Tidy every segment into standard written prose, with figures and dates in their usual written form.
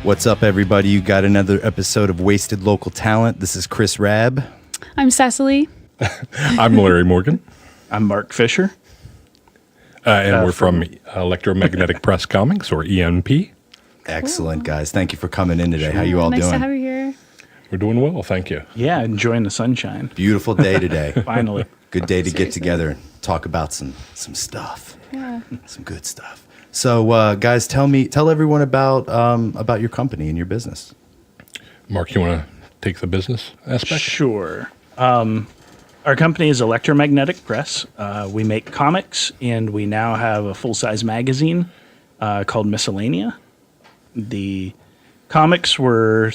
What's up, everybody? You got another episode of Wasted Local Talent. This is Chris Rabb. I'm Cecily. I'm Larry Morgan. I'm Mark Fisher. And we're from ElectroMagnetic Press Comics, or ENP. Excellent, guys. Thank you for coming in today. How you all nice doing? to have you here. We're doing well, thank you. Yeah, enjoying the sunshine. Beautiful day today. Finally. Good day to get Seriously. together and talk about some stuff. Yeah. Some good stuff. So, guys, tell everyone about your company and your business. Mark, you want to take the business aspect? Sure. Our company is ElectroMagnetic Press. We make comics, and we now have a full-size magazine called Miscellanea. The comics were...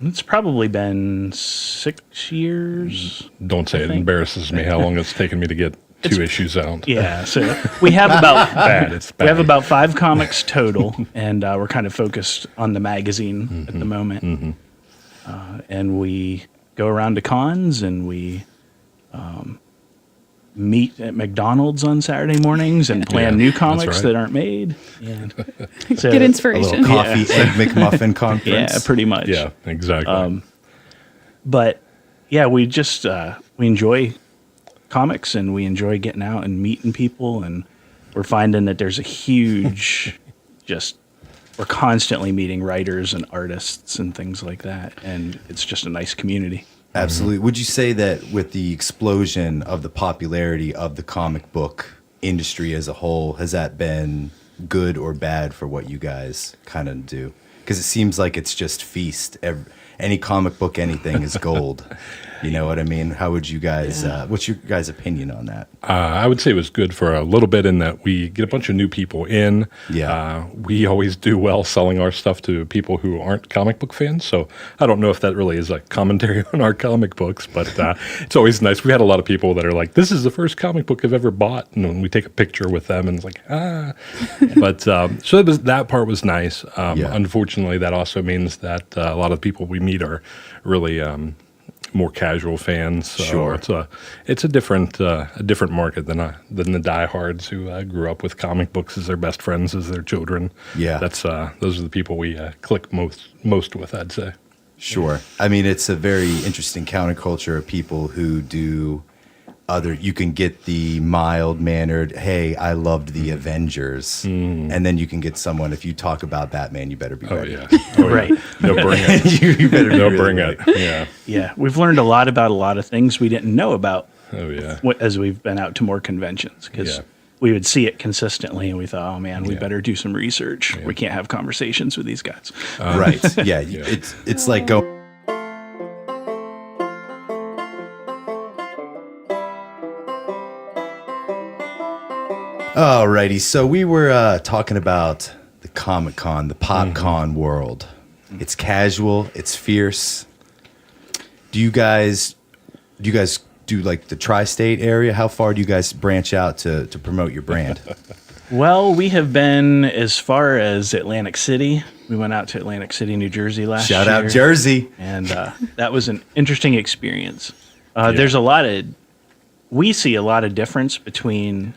It's probably been 6 years. Don't say it embarrasses me how long it's taken me to get two issues out. Yeah, so we have about It's we have bad. about 5 comics total, and we're kind of focused on the magazine at the moment. And we go around to cons, and we meet at McDonald's on Saturday mornings and plan new comics right. that aren't made. And so, Good A inspiration. little coffee egg McMuffin conference. yeah, pretty much. Yeah, exactly. But yeah, we just we enjoy comics, and we enjoy getting out and meeting people, and we're finding that there's a huge we're constantly meeting writers and artists and things like that, and it's just a nice community. Absolutely. Would you say that with the explosion of the popularity of the comic book industry as a whole, has that been good or bad for what you guys kind of do? Because it seems like it's just feast. Any comic book, anything is gold. You know what I mean? How would you guys, what's your guys' opinion on that? I would say it was good for a little bit in that we get a bunch of new people in. Yeah. We always do well selling our stuff to people who aren't comic book fans. So I don't know if that really is a commentary on our comic books, but it's always nice. We had a lot of people that are like, this is the first comic book I've ever bought. And when we take a picture with them, and it's like, But so that part was nice. Unfortunately, that also means that a lot of people we meet are really... more casual fans. So Sure. it's a different market than the diehards who grew up with comic books as their best friends as their children. Yeah. Those are the people we click most with, I'd say. Sure. I mean, it's a very interesting counterculture of people who do you can get the mild-mannered, hey, I loved the Avengers. And then you can get someone, if you talk about Batman, you better be Oh ready. yeah. Right. They'll bring it. you better be They'll really bring ready. it. Yeah. Yeah, we've learned a lot about a lot of things we didn't know about Oh yeah. as we've been out to more conventions, because Yeah. we would see it consistently, and we thought, oh man, we Yeah. better do some research. We can't have conversations with these guys. Right. Yeah. It's like go. Alrighty. So we were talking about the Comic-Con, the PopCon world. It's casual. It's fierce. Do you guys do like the tri-state area? How far do you guys branch out to promote your brand? Well, we have been as far as Atlantic City. We went out to Atlantic City, New Jersey last year. Shout out Jersey. And that was an interesting experience. We see a lot of difference between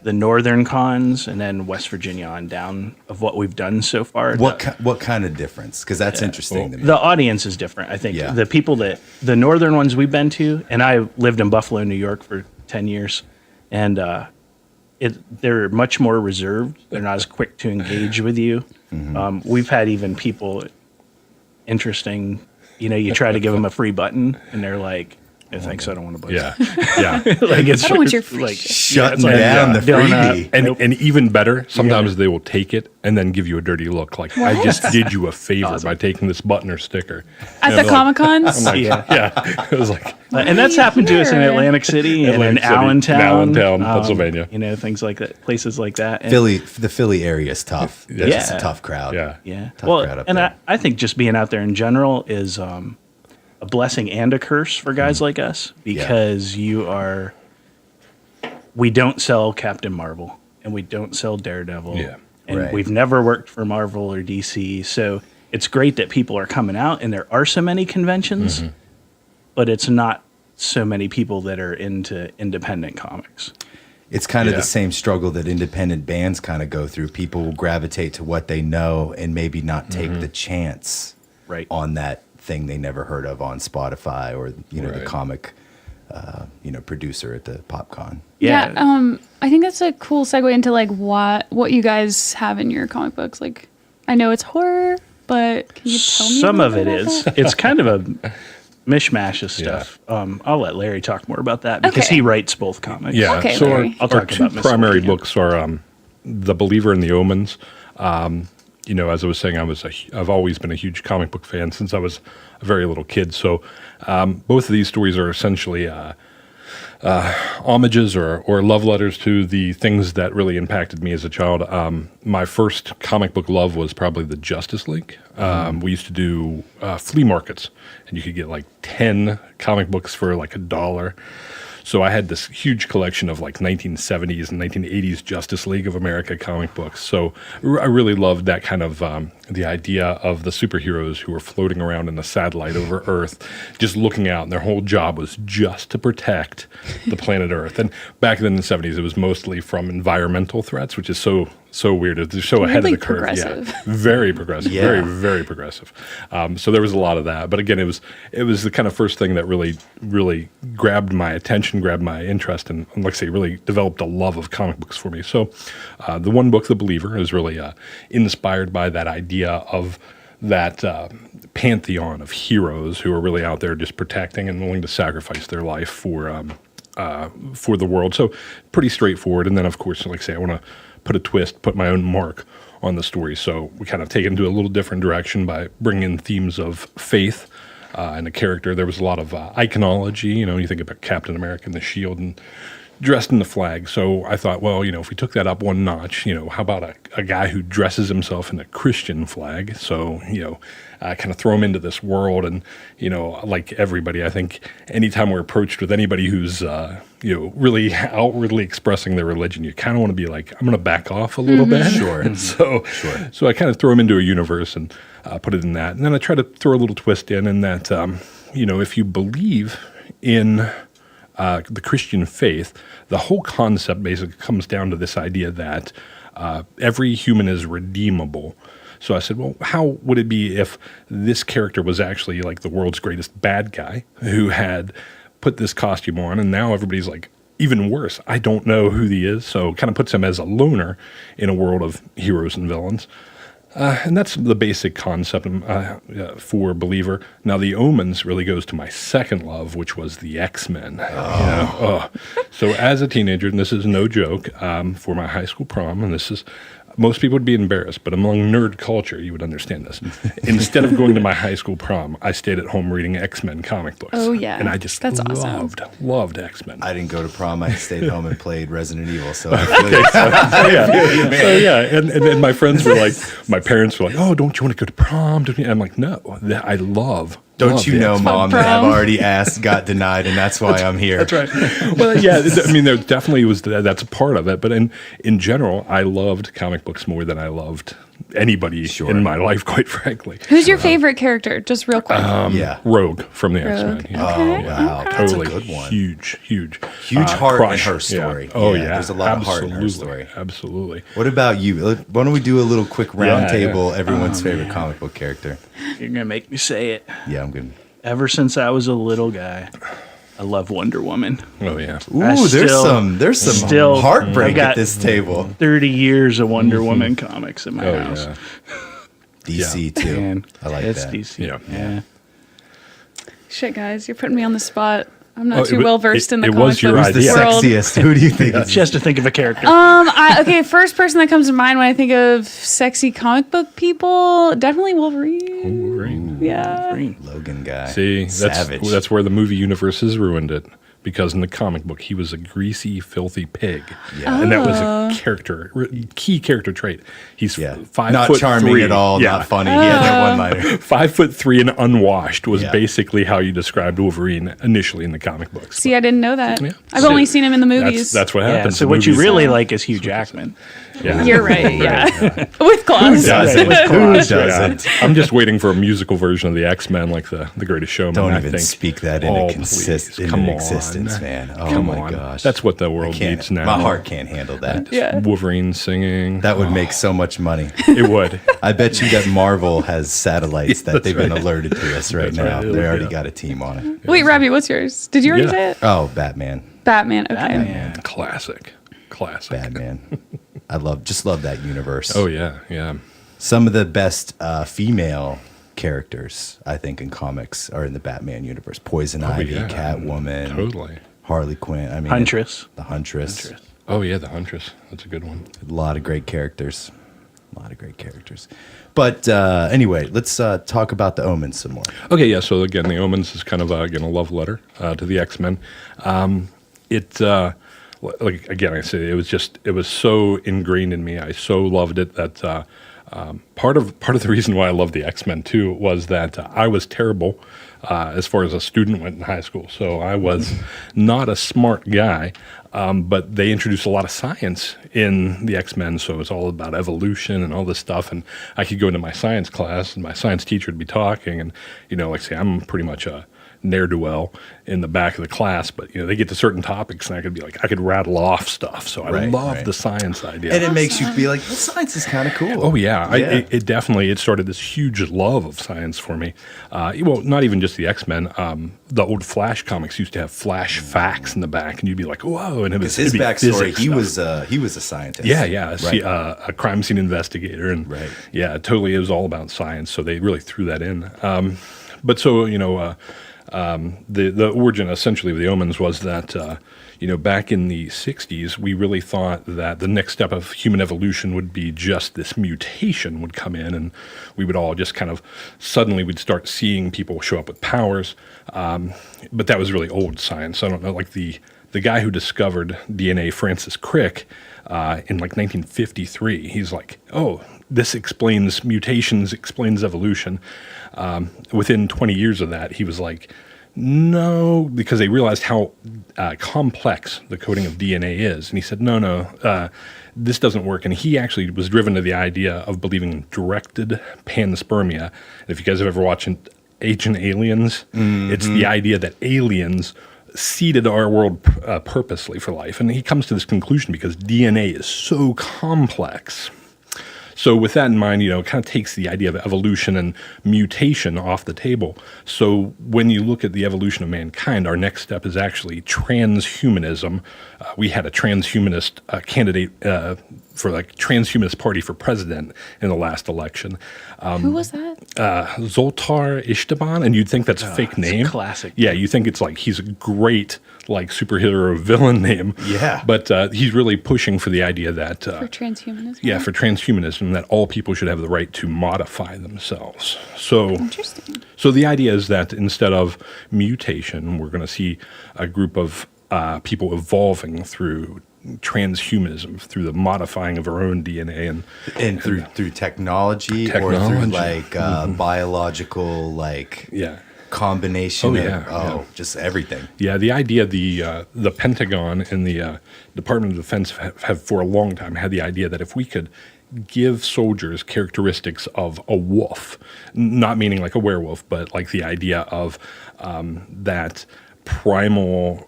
the northern cons and then West Virginia on down of what we've done so far. What kind of difference? Because that's interesting to me. The audience is different, I think. Yeah. The people the northern ones we've been to, and I lived in Buffalo, New York for 10 years, and they're much more reserved. They're not as quick to engage with you. We've had even people interesting, you try to give them a free button, and they're like, no, thanks, I don't want to buy Yeah. that. Yeah. Like it's I don't want your free like, shit. Shutting it's like, down the donut. freebie. And even better, sometimes they will take it and then give you a dirty look, like I just did you a favor by taking this button or sticker. At And the I'm like- Comic Cons? Yeah. Yeah, it was like And that's happened to us in Here. Atlantic City and in Atlantic City, Allentown, Pennsylvania. Things like that, places like that. And, The Philly area is tough. Yeah. It's a tough crowd. yeah, yeah. Tough crowd up And there. I think just being out there in general is a blessing and a curse for guys like us, because we don't sell Captain Marvel and we don't sell Daredevil. Yeah. And Right. we've never worked for Marvel or DC. So it's great that people are coming out, and there are so many conventions, but it's not so many people that are into independent comics. it's kind of Yeah. the same struggle that independent bands kind of go through. People will gravitate to what they know and maybe not take the chance Right. on that thing they never heard of on Spotify or the Right. comic producer at the PopCon. Yeah. I think that's a cool segue into like what you guys have in your comic books. Like, I know it's horror, but can you tell me? Some a of it little bit is. about that? It's kind of a mishmash of stuff. I'll let Larry talk more about that because Okay. he writes both comics. Yeah. Okay, so Larry. I'll our talk two about Miss primary Olivia. books are The Believer and The Omens. As I was saying, I've always been a huge comic book fan since I was a very little kid. So both of these stories are essentially homages or love letters to the things that really impacted me as a child. My first comic book love was probably the Justice League. We used to do flea markets, and you could get like 10 comic books for like $1. So I had this huge collection of like 1970s and 1980s Justice League of America comic books. So I really loved that kind of the idea of the superheroes who were floating around in a satellite over Earth, just looking out, and their whole job was just to protect the planet Earth. And back then in the 70s, it was mostly from environmental threats, which is so weird. It's so ahead of Weirdly the curve. progressive. Yeah, very progressive. Yeah. Very, very progressive. So there was a lot of that. But again, it was the kind of first thing that really grabbed my attention, grabbed my interest, and like I say, really developed a love of comic books for me. So the one book, The Believer, is really inspired by that idea of that pantheon of heroes who are really out there just protecting and willing to sacrifice their life for the world. So pretty straightforward. And then, of course, like I say, I want to put a twist, put my own mark on the story. So we kind of take it into a little different direction by bringing in themes of faith and a character. There was a lot of iconology. You think about Captain America and the shield and dressed in the flag. So I thought, well, if we took that up one notch, how about a guy who dresses himself in a Christian flag? So, kind of throw him into this world. And, like everybody, I think anytime we're approached with anybody who's, really outwardly expressing their religion, you kind of want to be like, I'm going to back off a little bit. Sure. And so I kind of throw him into a universe and put it in that. And then I try to throw a little twist in that, if you believe in the Christian faith, the whole concept basically comes down to this idea that every human is redeemable. So I said, well, how would it be if this character was actually like the world's greatest bad guy who had put this costume on, and now everybody's like, even worse, I don't know who he is. So it kind of puts him as a loner in a world of heroes and villains. And that's the basic concept for Believer. Now, The Omens really goes to my second love, which was the X-Men. So as a teenager, and this is no joke, for my high school prom, and this is, most people would be embarrassed, but among nerd culture, you would understand this. Instead of going to my high school prom, I stayed at home reading X-Men comic books. Oh, yeah. And I just That's awesome. loved X-Men. I didn't go to prom. I stayed home and played Resident Evil. So I feel you. So yeah, and my friends were like, my parents were like, oh, don't you want to go to prom? And I'm like, no, I love. Don't you the know, X-Men. Mom, that I've prom. already asked, got denied, and that's why I'm here. That's right. Well, yeah, I mean, there definitely was that's a part of it. But in general, I loved comic books more than I loved anybody in my life, quite frankly. Who's your favorite character? Just real quick. Yeah. Rogue from the X-Men. Yeah. Oh, wow. That's a Totally good one. Huge Huge heart crush. in her story. Yeah. Oh, yeah. There's a lot of heart in her Absolutely. story. Absolutely. What about you? Why don't we do a little quick round Yeah, table, yeah. everyone's favorite comic book character? You're going to make me say it. Yeah, I'm good. Ever since I was a little guy, I love Wonder Woman. Oh, yeah. Ooh, there's some still- heartbreak I got- at this table. 30 years of Wonder Woman comics in my Oh, house. yeah. DC too. Man, I like it's that. DC. Yeah. Shit, guys, you're putting me on the spot. I'm not Oh, too well versed in the it comic was your book Who's the idea. world. sexiest? Who do you think is She has to think of a character. Okay, first person that comes to mind when I think of sexy comic book people, definitely Wolverine. Wolverine. Yeah. Logan guy? See, Savage. that's where the movie universe has ruined it. Because in the comic book, he was a greasy, filthy pig. Yeah. And that was Oh. a key character trait. He's Yeah. 5 Not foot charming 3. at all, Yeah. not funny. He had that one liner. 5'3" and unwashed was Yeah. basically how you described Wolverine initially in the comic books. See, I didn't know that. Yeah. I've So only seen him in the movies. That's what yeah, happens. so The what you movies- really like is Hugh Jackman. Yeah. You're right, yeah. With claws. Doesn't? With Who claws, doesn't? Yeah. I'm just waiting for a musical version of the X-Men, like the Greatest Showman. Don't I even think. speak that Oh, into please, existence. come on. Resistance, man. Oh Come my on. gosh. That's what the world Can't- needs now. My heart can't handle that. Yeah. Wolverine singing. That would make so much money. It would. I bet you that Marvel has satellites that that's they've been right. alerted to us right That's now. right. They already Yeah. got a team on it. Wait, Robbie, what's yours? Did you already Yeah. say it? Oh, Batman. Batman. Okay. Batman. Classic. Batman. I love that universe. Oh, yeah. Yeah. Some of the best female characters, I think, in comics are in the Batman universe. Poison Ivy, yeah. Catwoman, Totally. Harley Quinn. I mean, Huntress. the Huntress. Oh, yeah. The Huntress. That's a good one. A lot of great characters. But anyway, let's talk about the Omens some more. Okay, yeah. So again, the Omens is kind of again a love letter to the X-Men. Like again, I say it was so ingrained in me. I so loved it that part of the reason why I loved the X-Men too was that I was terrible as far as a student went in high school. So I was not a smart guy, but they introduced a lot of science in the X-Men. So it was all about evolution and all this stuff. And I could go into my science class and my science teacher would be talking and, like say, I'm pretty much a ne'er-do-well in the back of the class, but they get to certain topics and I could rattle off stuff. So I love the science idea. And it makes you feel like, well, science is kind of cool. Oh yeah, it definitely started this huge love of science for me. Well, not even just the X-Men. The old Flash comics used to have Flash facts in the back, and you'd be like, "Whoa!" And it was his it'd be backstory. physics He was a scientist. Yeah. Right. A crime scene investigator, and yeah, totally, it was all about science. So they really threw that in. But so the origin essentially of the Omens was that back in the 60s we really thought that the next step of human evolution would be just this mutation would come in and we would all just kind of suddenly we'd start seeing people show up with powers, but that was really old science. I don't know, like the guy who discovered DNA, Francis Crick, in like 1953, he's like, oh, this explains mutations, explains evolution. Within 20 years of that, he was like, no, because they realized how complex the coding of DNA is. And he said, no, this doesn't work. And he actually was driven to the idea of believing in directed panspermia. And if you guys have ever watched Agent Aliens, it's the idea that aliens seeded our world purposely for life. And he comes to this conclusion because DNA is so complex. So with that in mind, it kind of takes the idea of evolution and mutation off the table. So when you look at the evolution of mankind, our next step is actually transhumanism. We had a transhumanist candidate for like transhumanist party for president in the last election. Who was that? Zoltar Ishtaban, and you'd think that's a fake name. Classic. Yeah, you think it's like he's a great like superhero villain name. Yeah. But he's really pushing for the idea that For transhumanism? yeah, for transhumanism, that all people should have the right to modify themselves. So Interesting. so the idea is that instead of mutation, we're going to see a group of people evolving through transhumanism, through the modifying of our own DNA and through technology or through Technology. like biological yeah. combination Yeah. just everything. Yeah, the idea, the Pentagon and the Department of Defense have for a long time had the idea that if we could give soldiers characteristics of a wolf, not meaning like a werewolf, but like the idea of that primal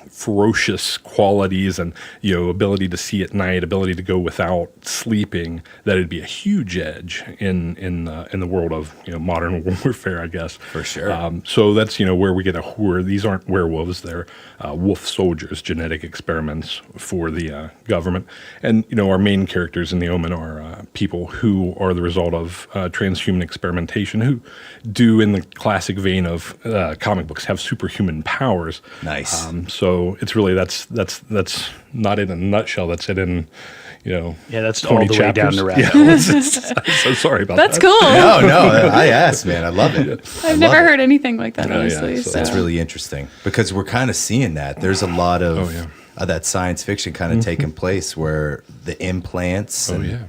ferocious qualities and ability to see at night, ability to go without sleeping, that it'd be a huge edge in the world of modern warfare, I guess. For sure. So that's where we get where these aren't werewolves, they're wolf soldiers, genetic experiments for the government. And our main characters in the Omen are people who are the result of transhuman experimentation, who do, in the classic vein of comic books, have superhuman powers. Nice. So it's really that's not in a nutshell. That's it in Yeah, that's 20 all the way down chapters. the rabbit Yeah, hole. so sorry about That's that. cool. No, I asked, man. I love it. I've never heard anything like that, Oh, yeah, honestly. so So That's really interesting because we're kind of seeing that. There's a lot of Oh, yeah. that science fiction kind of taking place where the implants. Oh and yeah.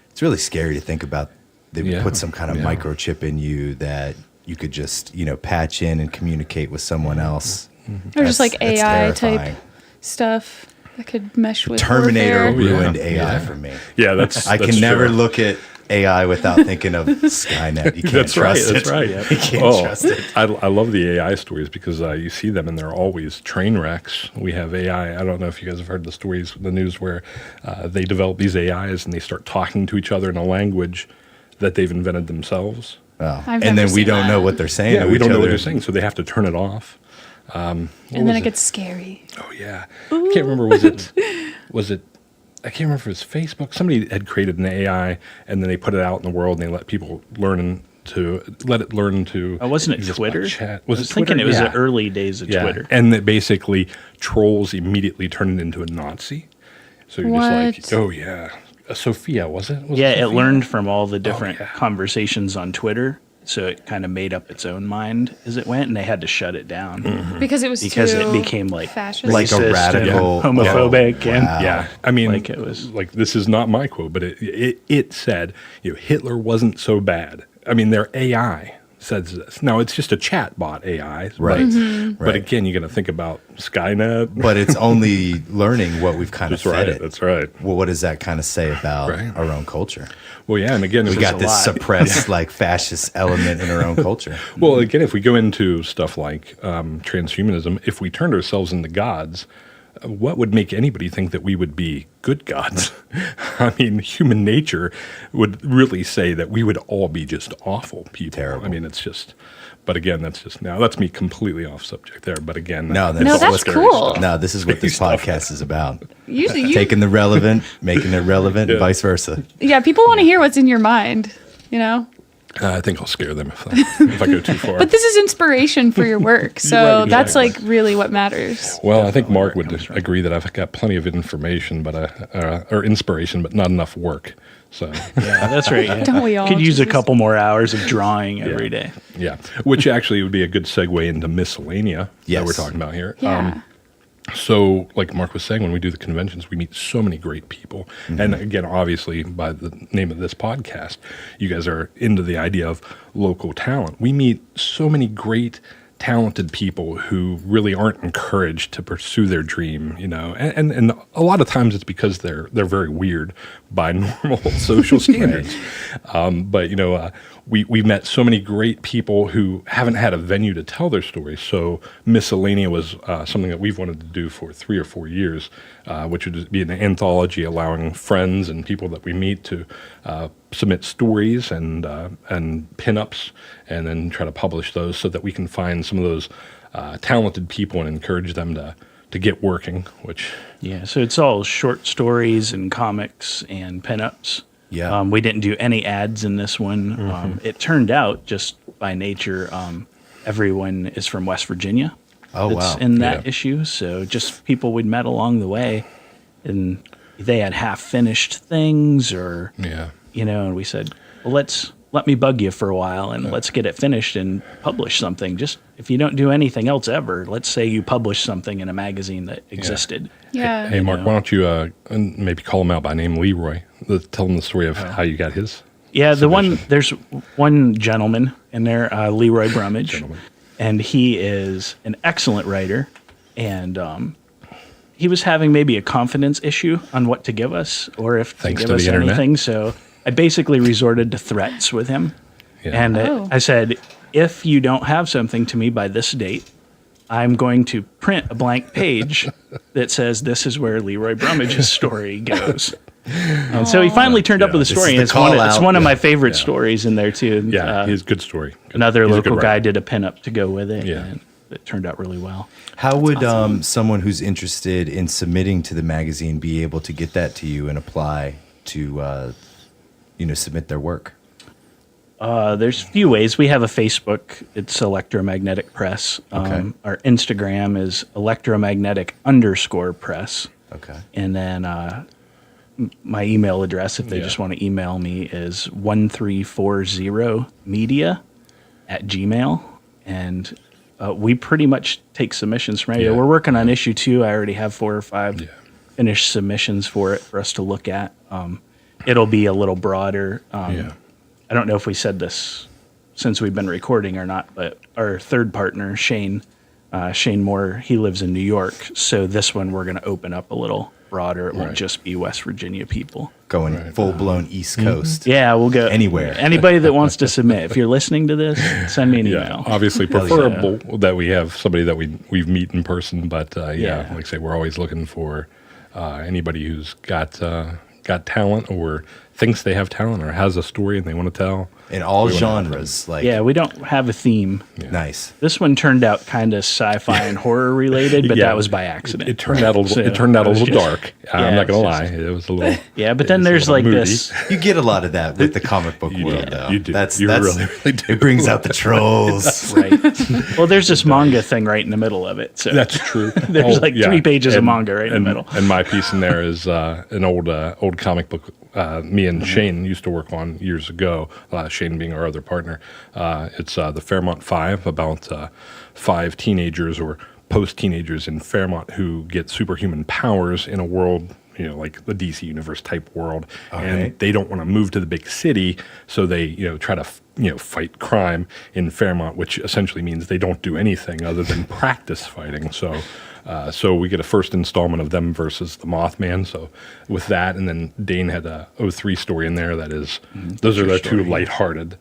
It's really scary to think about. They would Yeah, put some kind of yeah. microchip in you that you could just patch in and communicate with someone else. or just like That's AI terrifying. type stuff that could mesh with Terminator warfare. yeah. ruined AI Yeah. for me. Yeah, that's I can that's never true. look at AI without thinking of Skynet. You can't That's right. trust That's it. right. You can't trust it. I love the AI stories because you see them and they're always train wrecks. We have AI. I don't know if you guys have heard the stories, the news where they develop these AIs and they start talking to each other in a language that they've invented themselves. Oh. I've And never then we seen don't know that. what they're saying. Yeah, to we each don't know what other. they're saying, so they have to turn it off. And then it gets scary. Oh yeah, I can't remember. Was it? I can't remember if it was Facebook. Somebody had created an AI, and then they put it out in the world, and they let people learn to. Wasn't it exist Twitter? by chat. I was Twitter? thinking it was Yeah. the early days of Yeah, Twitter. and that basically trolls immediately turned it into a Nazi. So you're just What? like, oh yeah, Sophia was it? Was Yeah, it Sophia? learned from all the different yeah. conversations on Twitter, so it kind of made up its own mind as it went, and they had to shut it down Because it was because too it became like fascist. Like a racist and radical- homophobic, Oh, and wow. Yeah, I mean, Like it was- like this is not my quote, but it said, Hitler wasn't so bad. I mean, their AI says this. Now it's just a chat bot AI, Right. But Right. again, you got to think about Skynet. But it's only learning what we've kind of That's fed right. it. That's right. Well, what does that kind of say about Right. our own culture? Well, yeah, and again, We if got it's this lot. suppressed, like fascist element in our own culture. Well, again, if we go into stuff like transhumanism, if we turned ourselves into gods, what would make anybody think that we would be good gods? I mean, human nature would really say that we would all be just awful people. Terrible. I mean, it's just. But again, that's me completely off subject there. But again, No, No, that's that's what- cool. No, this is what this Scary stuff. podcast is about. You Taking the relevant, making it relevant, and vice versa. yeah, people want to hear what's in your mind, you know? I think I'll scare them if I go too far. But this is inspiration for your work. So right, that's exactly. like really what matters. Well, I think Mark would agree that I've got plenty of information, but or inspiration, but not enough work. So yeah, that's right. Yeah. Don't we all? Could use a Jesus. couple more hours of drawing every day. yeah, which actually would be a good segue into miscellanea that we're Yes. talking about here. Yeah. So, like Mark was saying, when we do the conventions, we meet so many great people. And again, obviously, by the name of this podcast, you guys are into the idea of local talent. We meet so many great, talented people who really aren't encouraged to pursue their dream, and a lot of times it's because they're very weird by normal social standards. But we've met so many great people who haven't had a venue to tell their stories. So Miscellanea was something that we've wanted to do for 3 or 4 years, which would be an anthology allowing friends and people that we meet to submit stories and pinups, and then try to publish those so that we can find some of those talented people and encourage them to get working. Which Yeah, so it's all short stories and comics and pinups. Yeah. We didn't do any ads in this one. It turned out, just by nature, everyone is from West Virginia. Oh, that's wow. in that Yeah. issue. So just people we'd met along the way, and they had half finished things, or yeah. and we said, well, let me bug you for a while and let's get it finished and publish something. Just if you don't do anything else ever, let's say you publish something in a magazine that existed. Yeah. Hey, Mark, why don't you and maybe call him out by name, Leroy? Tell him the story of how you got his. Yeah, submission. there's one gentleman in there, Leroy Brummage, and he is an excellent writer, and he was having maybe a confidence issue on what to give us or if Thanks to to give us the internet. anything. So I basically resorted to threats with him, Yeah. and Oh. I said, if you don't have something to me by this date, I'm going to print a blank page that says this is where Leroy Brummage's story goes. And so he finally turned up with a This story, is and the it's call it's out. one of my favorite stories in there too. Yeah, he's a good story. Good. Another He's a good local guy writer. did a pinup to go with it, Yeah. and it turned out really well. How would someone who's interested in submitting to the magazine be able to get that to you and apply to, submit their work? There's a few ways. We have a Facebook. It's ElectroMagnetic Press. Okay. Our Instagram is electromagnetic_press. Okay. And then my email address, if they just want to email me, is 1340media@gmail. And we pretty much take submissions from anywhere. Yeah. We're working on issue 2. I already have 4 or 5 Yeah. finished submissions for it for us to look at. It'll be a little broader. Yeah. I don't know if we said this since we've been recording or not, but our third partner, Shane Moore, he lives in New York. So this one we're going to open up a little broader. It won't Right. just be West Virginia people. Going full blown East Coast. Yeah, we'll go Anywhere. Anybody that wants to submit. If you're listening to this, send me an Yeah, email. obviously Hell yeah. preferable that we have somebody that we've meet in person. But Yeah. like I say, we're always looking for anybody who's got talent or thinks they have talent or has a story and they want to tell. In all We wanna have genres. Like, Yeah, we don't have a theme. nice. This one turned out kind of sci-fi and horror related, but Yeah. that was by accident. It turned out a little. So, It turned out a it was little just- dark. Yeah, I'm not it's gonna just- lie. It was a little. Yeah, but then it's a there's little like moody. this. You get a lot of that with the comic book You world, do. though. You do. That's You that's really, really do. It brings out the trolls. Right. Well, there's this manga thing right in the middle of it. So That's true. There's like 3 pages of And- manga right in the middle. And my piece in there is an old comic book me and Shane used to work on years ago. Shane being our other partner. It's the Fairmont 5, about 5 teenagers or post-teenagers in Fairmont who get superhuman powers in a world, like the DC Universe type world, and right. they don't want to move to the big city, so they, try to, fight crime in Fairmont, which essentially means they don't do anything other than practice fighting. So we get a first installment of them versus the Mothman. So with that, and then Dane had a 03 story in there that is, those are the two lighthearted,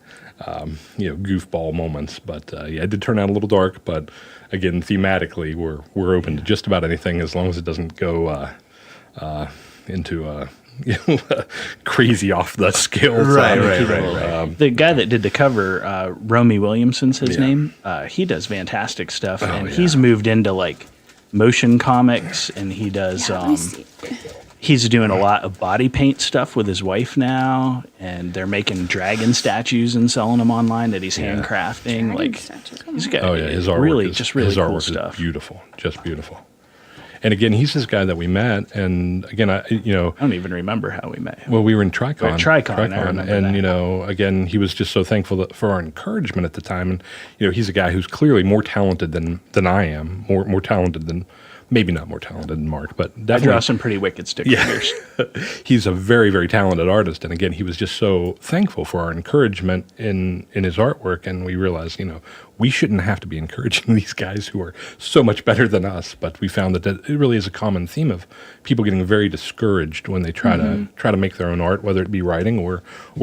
goofball moments. But it did turn out a little dark. But again, thematically, we're open to just about anything as long as it doesn't go into crazy off the scale. Right. The guy that did the cover, Romy Williamson's his name. He does fantastic stuff, and he's moved into like motion comics, and he does. Yeah, let me see. He's doing a lot of body paint stuff with his wife now, and they're making dragon statues and selling them online that he's handcrafting. Dragon Like statue. he's got His artwork really is, just really his cool artwork stuff. is beautiful, just beautiful. And again, he's this guy that we met, and again, I don't even remember how we met him. well, we were in Tricon. Right, Tricon, I remember and that. again, he was just so thankful for our encouragement at the time. And he's a guy who's clearly more talented than I am, more talented than, maybe not more talented than Mark, but I draw definitely some pretty wicked stick figures. he's a very, very talented artist. And again, he was just so thankful for our encouragement in his artwork. And we realized, we shouldn't have to be encouraging these guys who are so much better than us. But we found that it really is a common theme of people getting very discouraged when they try to make their own art, whether it be writing or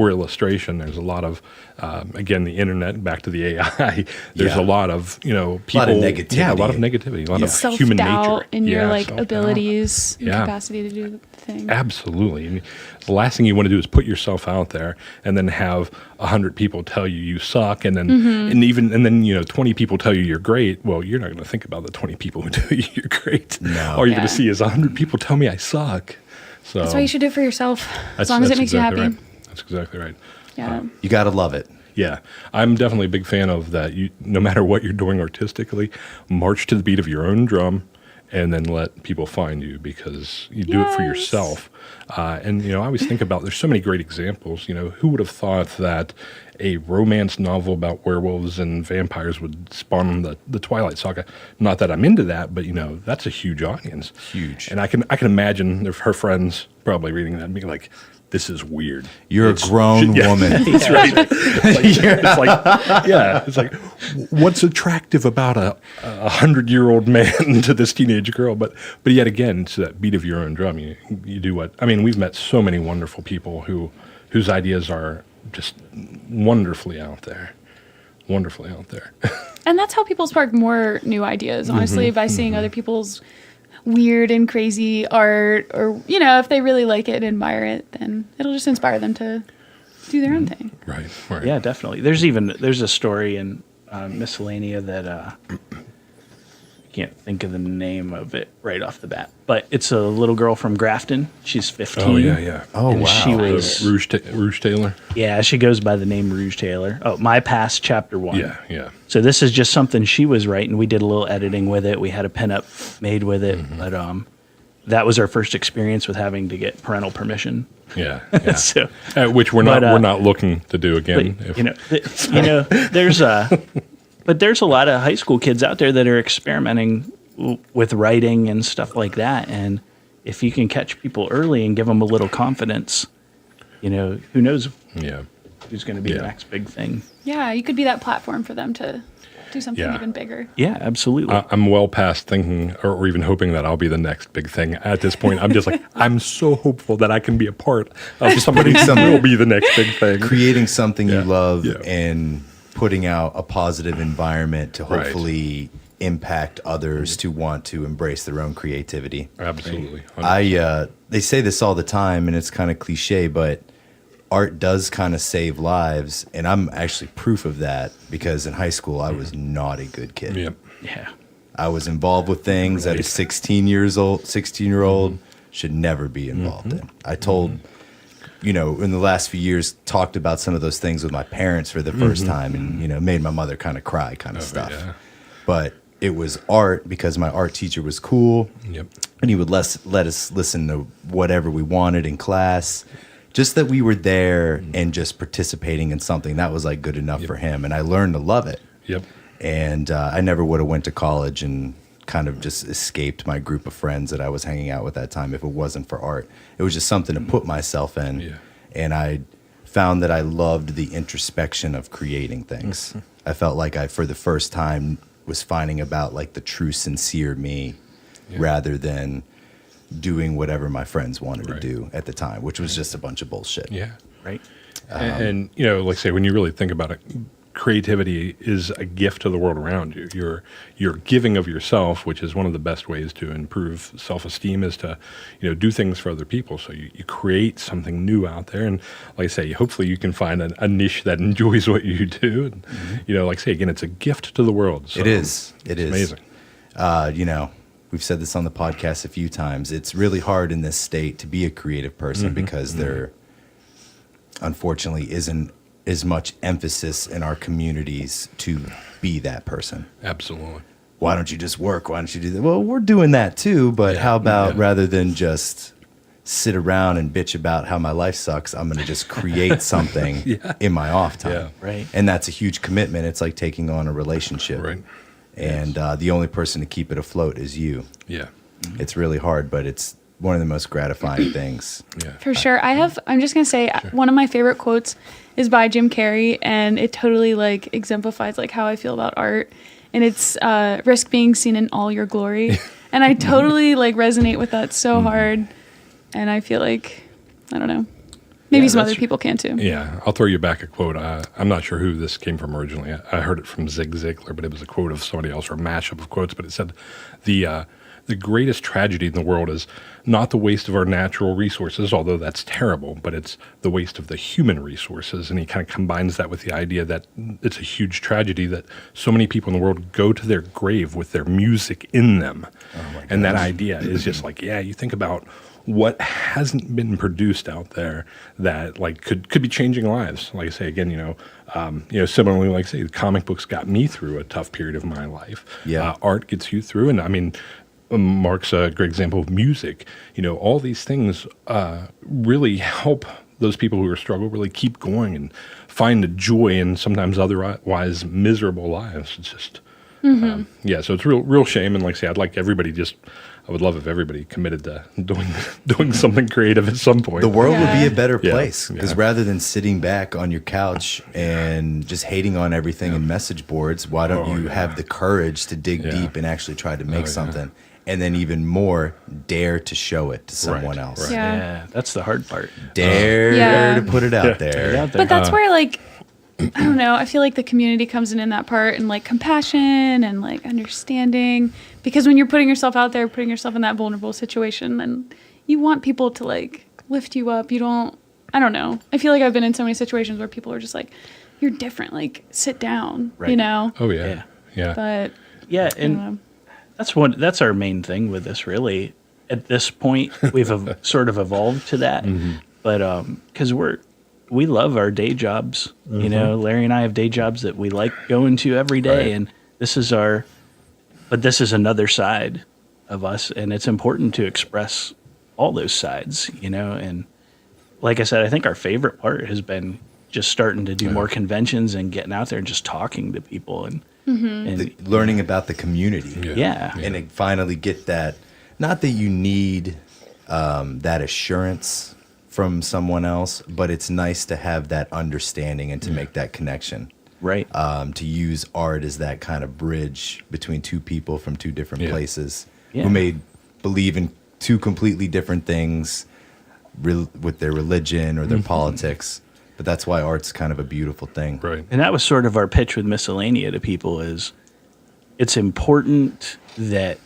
illustration. There's a lot of, again, the internet, back to the AI, there's a lot of, people. A lot of negativity. Yeah, a lot of negativity, a lot of human Self-doubt nature. in your self-doubt. abilities and Yeah. capacity to do the thing. Absolutely. And the last thing you want to do is put yourself out there and then have 100 people tell you suck, and then and then 20 people tell you you're great. Well, you're not going to think about the 20 people who tell you you're great. No. All you're going Yeah. to see is 100 people tell me I suck. So That's why you should do it for yourself, as that's- long as it that's makes exactly you happy. Right. That's exactly right. Yeah. You got to love it. Yeah, I'm definitely a big fan of that. No matter what you're doing artistically, march to the beat of your own drum, and then let people find you, because you do it for Yes. yourself. And I always think about, there's so many great examples. Who would have thought that a romance novel about werewolves and vampires would spawn the Twilight Saga? Not that I'm into that, but that's a huge audience. Huge. And I can imagine her friends probably reading that and being like, "This is weird." You're a grown woman. That's right. It's like, what's attractive about a 100-year-old man to this teenage girl? But yet again, it's that beat of your own drum. You do what? I mean, we've met so many wonderful people whose ideas are just wonderfully out there. Wonderfully out there. And that's how people spark more new ideas, honestly, by seeing other people's weird and crazy art, or, if they really like it and admire it, then it'll just inspire them to do their own thing. Right. Yeah, definitely. There's a story in Miscellanea that I can't think of the name of it right off the bat, but it's a little girl from Grafton. She's 15. Oh, yeah. Oh, And wow. she was Rouge Taylor. Yeah, she goes by the name Rouge Taylor. Oh, My Past Chapter 1. Yeah. So this is just something she was writing. We did a little editing with it. We had a pinup made with it, but that was our first experience with having to get parental permission. Yeah. So, Which we're not looking to do again. but, there's a lot of high school kids out there that are experimenting with writing and stuff like that. And if you can catch people early and give them a little confidence, who knows Yeah. who's going to be the next big thing. Yeah, you could be that platform for them to do something Yeah. even bigger. Yeah, absolutely. I'm well past thinking or even hoping that I'll be the next big thing. At this point, I'm just like, I'm so hopeful that I can be a part of somebody who will be the next big thing. Creating something you love Yeah. and putting out a positive environment to Right. hopefully impact others to want to embrace their own creativity. Absolutely. They say this all the time, and it's kind of cliche, but art does kind of save lives, and I'm actually proof of that because in high school I was not a good kid. Yep. yeah. I was involved with things that a 16-year-old should never be involved in. I told, in the last few years, talked about some of those things with my parents for the first time, and made my mother kind of cry, kind of stuff. Yeah. But it was art because my art teacher was cool. Yep. And he would let us listen to whatever we wanted in class. Just that we were there and just participating in something that was like good enough for him. And I learned to love it. Yep. And I never would have went to college and kind of just escaped my group of friends that I was hanging out with that time if it wasn't for art. It was just something to put myself in. Yeah. And I found that I loved the introspection of creating things. I felt like I, for the first time, was finding about like the true, sincere me rather than doing whatever my friends wanted to do at the time, which was just a bunch of bullshit. Yeah. Right. And like I say, when you really think about it, creativity is a gift to the world around you. You're giving of yourself, which is one of the best ways to improve self-esteem, is to do things for other people. So you create something new out there, and like I say, hopefully you can find a niche that enjoys what you do. And, like I say again, it's a gift to the world. So It is. It is amazing. We've said this on the podcast a few times. It's really hard in this state to be a creative person because there, unfortunately, isn't as much emphasis in our communities to be that person. Absolutely. Why don't you just work? Why don't you do that? Well, we're doing that too, but how about rather than just sit around and bitch about how my life sucks, I'm going to just create something in my off time. Yeah. Right. And that's a huge commitment. It's like taking on a relationship. Right. And the only person to keep it afloat is you. Yeah. It's really hard, but it's one of the most gratifying things. Yeah. For sure. I'm just going to say one of my favorite quotes is by Jim Carrey, and it totally like exemplifies like how I feel about art. And it's risk being seen in all your glory. And I totally like resonate with that so hard. And I feel like, I don't know, maybe some other people can too. Yeah, I'll throw you back a quote. I'm not sure who this came from originally. I heard it from Zig Ziglar, but it was a quote of somebody else or a mashup of quotes. But it said, the greatest tragedy in the world is not the waste of our natural resources, although that's terrible, but it's the waste of the human resources. And he kind of combines that with the idea that it's a huge tragedy that so many people in the world go to their grave with their music in them. And that idea is just like, you think about what hasn't been produced out there that like could be changing lives. Like I say again, similarly, like say, comic books got me through a tough period of my life. Yeah. Art gets you through, and I mean, Mark's a great example of music. All these things really help those people who are struggling really keep going and find the joy in sometimes otherwise miserable lives. It's just, so it's real shame. And like I say, I would love if everybody committed to doing something creative at some point. The world would be Yeah. a better Yeah. place because rather than sitting back on your couch and just hating on everything in message boards, why don't you have the courage to dig deep and actually try to make something? And then even more, dare to show it to someone else. Right. Yeah. Yeah, that's the hard part. Yeah. To put it out there. Out there. But that's where like, I don't know, I feel like the community comes in that part, and like compassion and like understanding, because when you're putting yourself out there, putting yourself in that vulnerable situation, then you want people to like lift you up. I don't know. I feel like I've been in so many situations where people are just like, you're different, like sit down, Right. Oh yeah. But Yeah, I don't know. and that's our main thing with this, really. At this point, we've sort of evolved to that, but because we love our day jobs. Larry and I have day jobs that we like going to every day, and this is another side of us, and it's important to express all those sides. And like I said, I think our favorite part has been just starting to do more conventions and getting out there and just talking to people and Learning about the community. yeah. And to finally get that, not that you need that assurance from someone else, but it's nice to have that understanding and to make that connection. Right. To use art as that kind of bridge between two people from two different places Yeah. who may believe in two completely different things with their religion or their politics. But that's why art's kind of a beautiful thing. Right. And that was sort of our pitch with Miscellanea to people is it's important that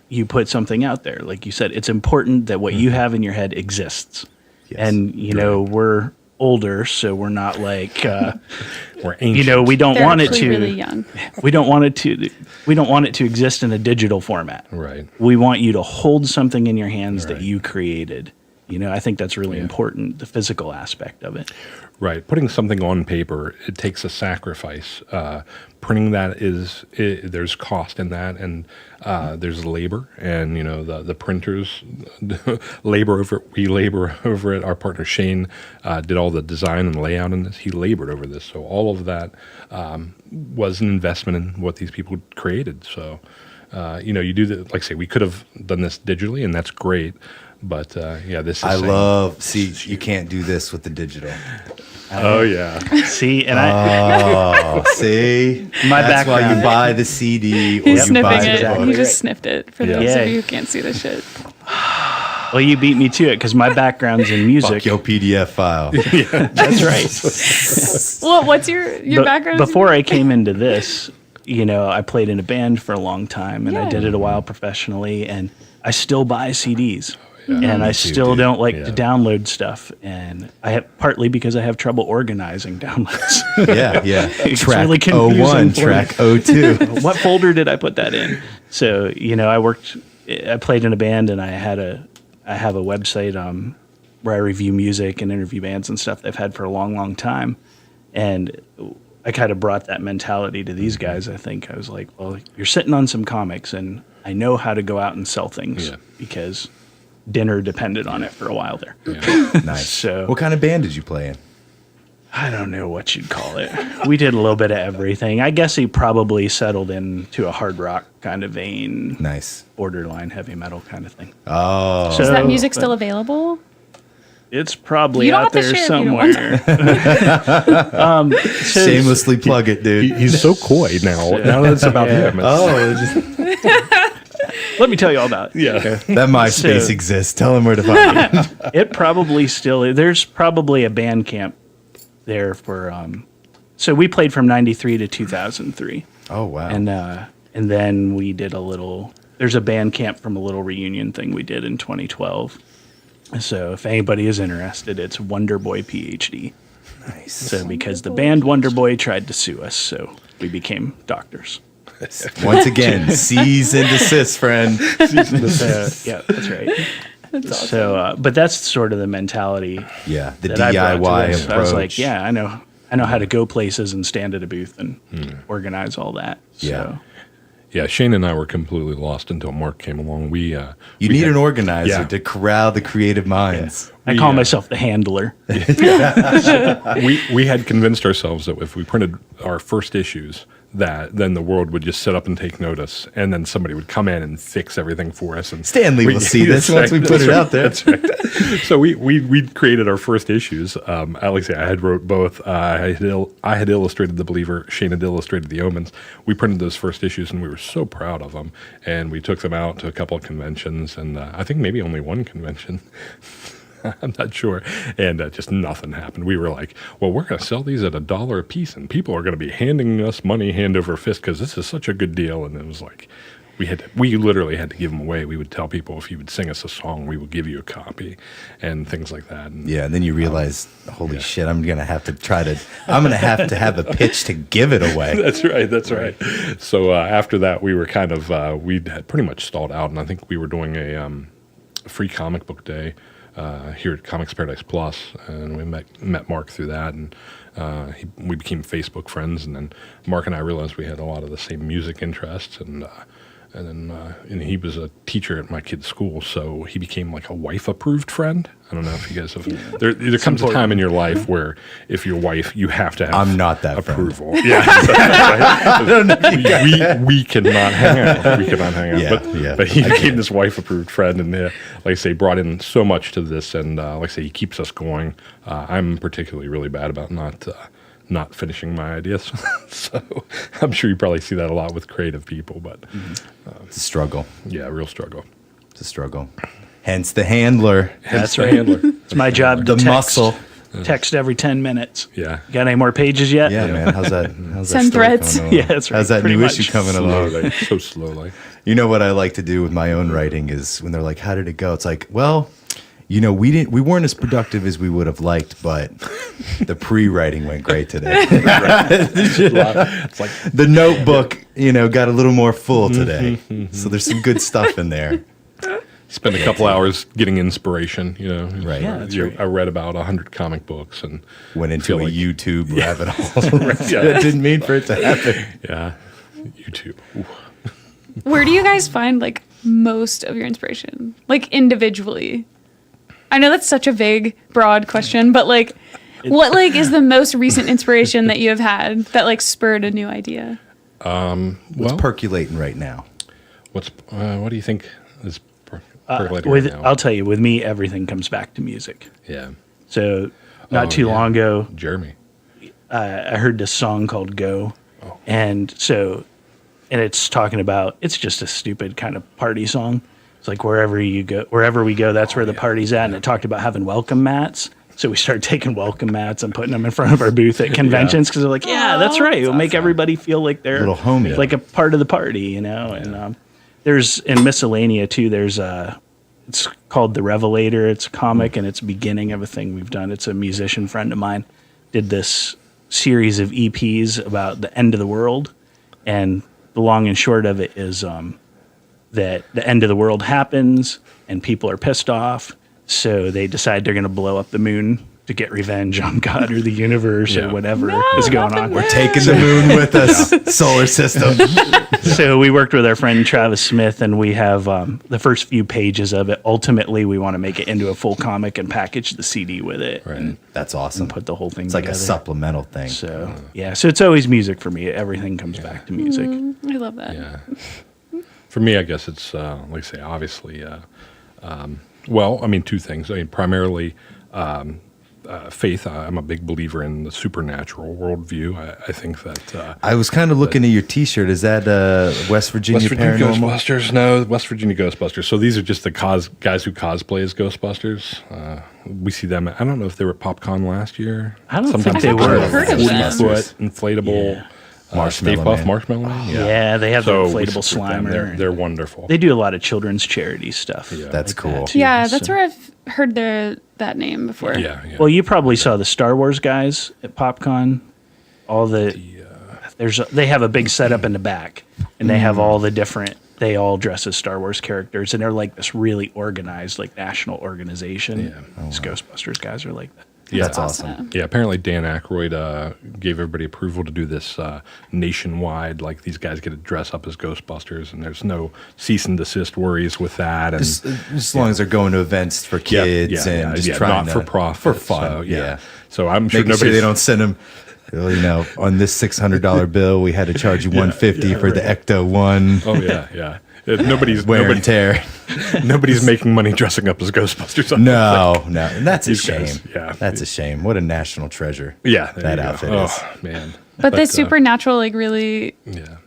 you put something out there. Like you said, it's important that what you have in your head exists. Yes. And, you know, we're older, so we're not like, We're ancient. you know, we don't They're want it actually to, really young. we don't want it to exist in a digital format. Right. We want you to hold something in your hands that Right. you created. You know, I think that's really important, the physical aspect of it. Right. Putting something on paper, it takes a sacrifice. Printing that there's cost in that, and there's labor, and you know the printers labor over it. We labor over it. Our partner Shane did all the design and layout in this. He labored over this, so all of that was an investment in what these people created. So you know, you do the, like I say, we could have done this digitally, and that's great. But yeah, this is See, you can't do this with the digital. Oh yeah. See, and See? My That's why background- you buy the CD or He's you buy sniffing the it. book. He just sniffed it. For those Yeah. of you who can't see the shit. well, you beat me to it because my background's in music. Fuck your PDF file. That's right. Well, what's your But background? before I came into this, you know, I played in a band for a long time, and I Yeah. did it a while professionally, and I still buy CDs. And I Me too, still dude. don't like Yeah. to download stuff, and I have partly because I have trouble organizing downloads. Yeah. It's Track really confusing 01, for me. track 02. What folder did I put that in? So you know, I played in a band, and I have a website where I review music and interview bands and stuff that I've had for a long, long time, and I kind of brought that mentality to these guys. I think I was like, well, you're sitting on some comics, and I know how to go out and sell things because dinner depended on it for a while there. Nice. So- what kind of band did you play in? I don't know what you'd call it. We did a little bit of everything. I guess he probably settled into a hard rock kind of vein, Nice. borderline heavy metal kind of thing. Oh. So Is that music still available? It's probably You don't out have to there share if you don't want somewhere. Shamelessly plug it, dude. He's so coy now. Now that it's about him. Let me tell you all about it. Yeah. That MySpace So- exists. Tell him where to find it. It probably still, there's probably a band camp there for, so we played from 93 to 2003. Oh, wow. And then we did there's a band camp from a little reunion thing we did in 2012. So if anybody is interested, it's Wonderboy PhD. nice. So because the band Wonderboy tried to sue us, so we became doctors. Once again, cease and desist, friend. Yeah, that's right. That's awesome. So, but that's sort of the mentality Yeah, the that I brought to DIY this. approach. I was like, yeah, I know how to go places and stand at a booth and organize all that. Yeah. So, Yeah, Shane and I were completely lost until Mark came along. We You need an organizer Yeah. to corral the creative minds. I call myself the handler. we had convinced ourselves that if we printed our first issues, that then the world would just sit up and take notice, and then somebody would come in and fix everything for us. And Stanley will see this That's once we right, put it that's out there. right, That's right. So we created our first issues. Alex, I had wrote both. I had illustrated The Believer. Shane had illustrated The Omens. We printed those first issues, and we were so proud of them. And we took them out to a couple of conventions, and I think maybe only one convention. I'm not sure. And just nothing happened. We were like, well, we're going to sell these at $1 a piece, and people are going to be handing us money hand over fist because this is such a good deal. And it was like, we literally had to give them away. We would tell people, if you would sing us a song, we would give you a copy and things like that. And Yeah, and then you realize, holy shit, I'm going to have to have a pitch to give it away. That's right. That's right. So after that, we were kind of, we had pretty much stalled out. And I think we were doing a free comic book day here at Comics Paradise Plus, and we met Mark through that, and we became Facebook friends. And then Mark and I realized we had a lot of the same music interests, and he was a teacher at my kid's school, so he became like a wife-approved friend. I don't know if you guys have. There comes a time in your life where if you're wife, you have to have. I'm not that approval. Yeah, right? we cannot hang out. We cannot hang out. Yeah, But he became this wife-approved friend, and like I say, brought in so much to this, and like I say, he keeps us going. I'm particularly really bad about not not finishing my ideas. So I'm sure you probably see that a lot with creative people, but It's a struggle. yeah, real struggle. It's a struggle. Hence the handler. That's The right. handler. It's my job to The muscle. text every 10 minutes. Yeah. Got any more pages yet? Yeah, man. How's that? How's Send that story threads. coming along? Yeah, that's right. How's that Pretty new much. issue coming along? Slowly, so slowly. You know what I like to do with my own writing is when they're like, "How did it go?" It's like, well, you know, we weren't as productive as we would have liked, but the pre-writing went great today. It's like, The notebook, you know, got a little more full today. So there's some good stuff in there. spend a couple hours getting inspiration, you know. Right. Yeah, that's right. I read about 100 comic books and Went into feel a like- YouTube rabbit hole. Yeah. That didn't mean for it to happen. yeah, YouTube. Ooh. Where do you guys find like most of your inspiration? Like individually? I know that's such a vague, broad question, but like what like is the most recent inspiration that you have had that like spurred a new idea? What's percolating right now? What do you think is percolating With, right now? I'll tell you, with me, everything comes back to music. Yeah, So not Oh, too yeah. long ago, Jeremy. I heard this song called Go. Oh. And it's talking about, it's just a stupid kind of party song. It's like wherever we go, that's where the party's at. And it talked about having welcome mats. So we started taking welcome mats and putting them in front of our booth at conventions because they're like, yeah, that's right. It'll make everybody feel like they're Little homey. like a part of the party, you know? And there's in Miscellanea too, it's called The Revelator. It's a comic and it's beginning of a thing we've done. It's a musician friend of mine did this series of EPs about the end of the world. And the long and short of it is that the end of the world happens and people are pissed off. So they decide they're going to blow up the moon to get revenge on God or the universe Yeah. or whatever No, is going not the on. moon. Taking the moon with us, solar system. So we worked with our friend Travis Smith, and we have the first few pages of it. Ultimately, we want to make it into a full comic and package the CD with it Right. That's awesome. and put the whole thing It's like together. a supplemental thing. So yeah, so it's always music for me. Everything comes back to music. I love that. Yeah. For me, I guess it's like I say, obviously. Well, I mean, two things. I mean, primarily faith. I'm a big believer in the supernatural worldview. I think that I was kind of looking at your T-shirt. Is that West Virginia West Virginia Paranormal? Ghostbusters. No, West Virginia Ghostbusters. So these are just the guys who cosplay as Ghostbusters. We see them. I don't know if they were at PopCon last year. I don't think Sometimes they they're were. I've heard of 40-foot them. inflatable Yeah. Marshmallow Stay Puft Man. Marshmallow Man. Yeah, they have So the we inflatable support them. Slimer. They're wonderful. They do a lot of children's charity stuff. Yeah. That's cool. that, too. Yeah, that's So- where I've heard that name before. yeah. Well, you probably saw the Star Wars guys at PopCon. All they have a big setup in the back, and they have all the different. They all dress as Star Wars characters, and they're like this really organized, like national organization. Yeah. These Ghostbusters guys are like that. Yeah. That's awesome. Yeah, apparently Dan Aykroyd gave everybody approval to do this nationwide. Like these guys get to dress up as Ghostbusters, and there's no cease and desist worries with that. And Just as long as they're going to events for kids and just trying not to, for profit, for fun. So, yeah. So I'm sure Making sure nobody they don't send them. Well, you know, on this $600 bill, we had to charge you $150 for the Ecto One. Oh yeah, yeah. Nobody's Wear and tear. nobody's making money dressing up as Ghostbusters. No, no, and that's a These shame. guys, yeah. That's a shame. What a national treasure. Yeah, there that you go. outfit oh, is. man. But the supernatural, like, really, Yeah.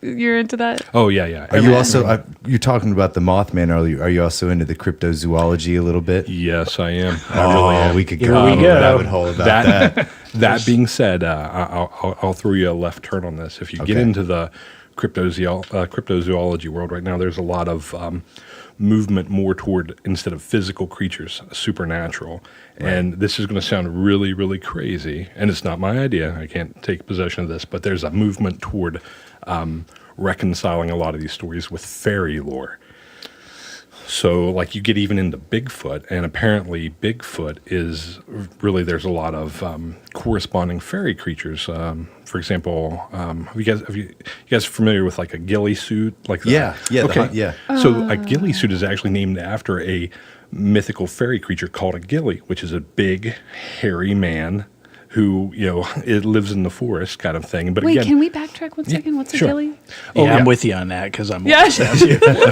you're into that? Oh yeah, yeah. Are you also? You're talking about the Mothman. Are you also into the cryptozoology a little bit? Yes, I am. I Oh, really am. we could Here go we on a go. rabbit hole about that. That being said, I'll throw you a left turn on this. If you get Okay. into the cryptozoology world right now, there's a lot of movement more toward, instead of physical creatures, supernatural. And this is going to sound really, really crazy. And it's not my idea. I can't take possession of this. But there's a movement toward reconciling a lot of these stories with fairy lore. So, like, you get even into Bigfoot, and apparently Bigfoot is really, there's a lot of corresponding fairy creatures. For example, you guys familiar with like a ghillie suit? Like Yeah, yeah, okay, yeah. So a ghillie suit is actually named after a mythical fairy creature called a ghillie, which is a big, hairy man who, it lives in the forest kind of thing. But Wait, again, can we backtrack 1 second? What's a sure. ghillie? Yeah, I'm yeah. with you on that because I'm Yeah.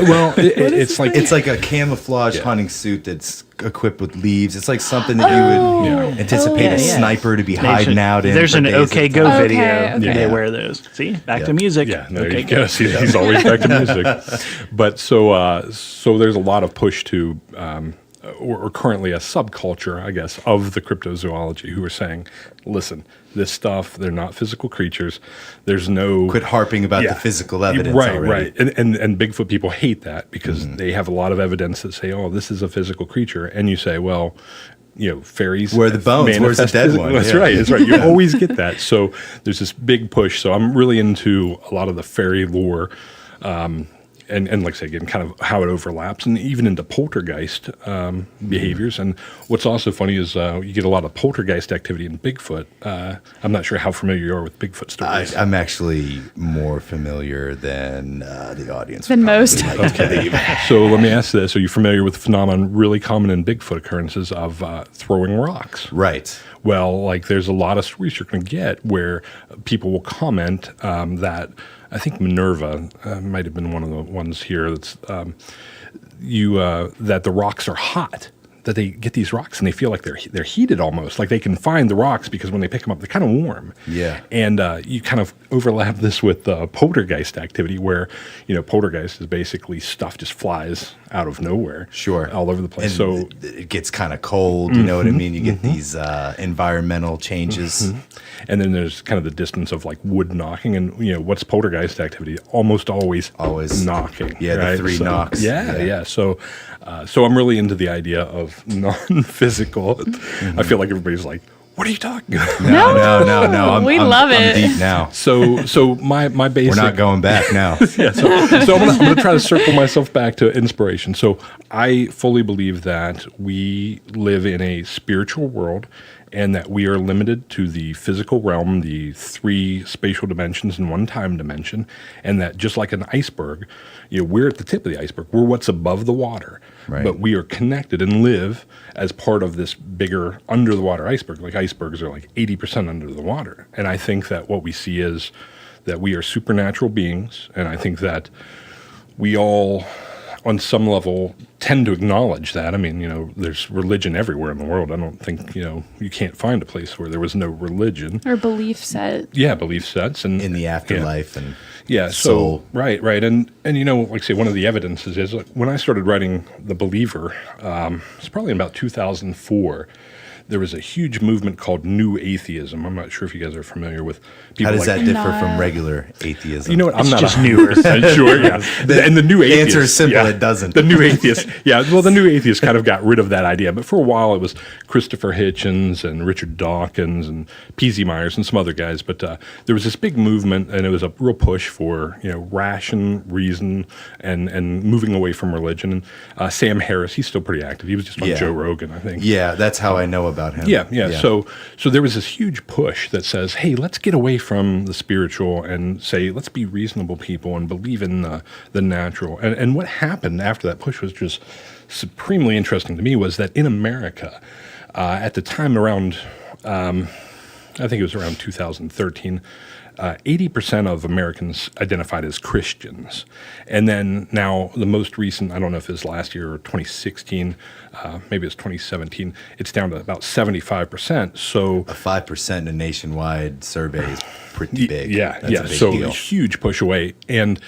well, it's like It's like a camouflage hunting suit that's equipped with leaves. It's like something that you would anticipate a sniper to be hiding out in. There's for an days at a OK time. Go Okay, video. okay. They Yeah. wear those. See, back Yeah. to music. Yeah, there OK you go. See, he's always back to music. But so there's a lot of push to, or currently a subculture, I guess, of the cryptozoology who are saying, listen, this stuff, they're not physical creatures. There's no... Quit harping about Yeah. the physical evidence Right, already. right. And Bigfoot people hate that because they have a lot of evidence that say, oh, this is a physical creature. And you say, well, fairies... Where are the bones? Where's the manifest dead physical- one? That's Yeah. right. That's right. You always get that. So there's this big push. So I'm really into a lot of the fairy lore, and like I say again, kind of how it overlaps, and even into poltergeist behaviors. And what's also funny is you get a lot of poltergeist activity in Bigfoot. I'm not sure how familiar you are with Bigfoot stories. I'm actually more familiar than the audience. Than would probably most. like to believe. So let me ask this: are you familiar with the phenomenon really common in Bigfoot occurrences of throwing rocks? Right. Well, like there's a lot of stories you're going to get where people will comment that I think Minerva might have been one of the ones here that's that the rocks are hot. That they get these rocks and they feel like they're heated almost, like they can find the rocks because when they pick them up, they're kind of warm. Yeah. And you kind of overlap this with poltergeist activity, where poltergeist is basically stuff just flies out of nowhere, Sure. all over the place. And So it gets kind of cold. You know what I mean? You get these environmental changes. and then there's kind of the distance of like wood knocking, and what's poltergeist activity? Almost always knocking. Yeah, right? the three knocks. Yeah. So I'm really into the idea of non-physical. I feel like everybody's like, "What are you talking about?" No. We love I'm it. deep now. So my basic. We're not going back now. Yeah, so I'm gonna try to circle myself back to inspiration. So I fully believe that we live in a spiritual world, and that we are limited to the physical realm, the 3 spatial dimensions and 1 time dimension, and that just like an iceberg, we're at the tip of the iceberg. We're what's above the water, Right. but we are connected and live as part of this bigger under the water iceberg. Like icebergs are like 80% under the water, and I think that what we see is that we are supernatural beings, and I think that we all, on some level, tend to acknowledge that. I mean, there's religion everywhere in the world. I don't think, you can't find a place where there was no religion. Or belief set. Yeah, belief sets. And In the afterlife and yeah, soul. so right, and like I say, one of the evidences is like, when I started writing The Believer, it's probably in about 2004. There was a huge movement called New Atheism. I'm not sure if you guys are familiar with people. How does like that differ Nah. from regular atheism? You know what? I'm It's not just 100% sure. Yeah, and the new the atheist, answer is simple, yeah. it doesn't. The new atheist, yeah. Well, the new atheist kind of got rid of that idea, but for a while it was Christopher Hitchens and Richard Dawkins and P.Z. Myers and some other guys. But there was this big movement, and it was a real push for ration, reason, and moving away from religion. And Sam Harris, he's still pretty active. He was just on Yeah. Joe Rogan, I think. Yeah, that's how I know about him. Yeah. So there was this huge push that says, hey, let's get away from the spiritual and say, let's be reasonable people and believe in the natural. And what happened after that push was just supremely interesting to me, was that in America, at the time around, I think it was around 2013, 80% of Americans identified as Christians. And then now the most recent, I don't know if it was last year or 2016, maybe it's 2017, it's down to about 75%. So A 5% in a nationwide survey is pretty big. yeah, That's yeah. a big So deal. a huge push away. And,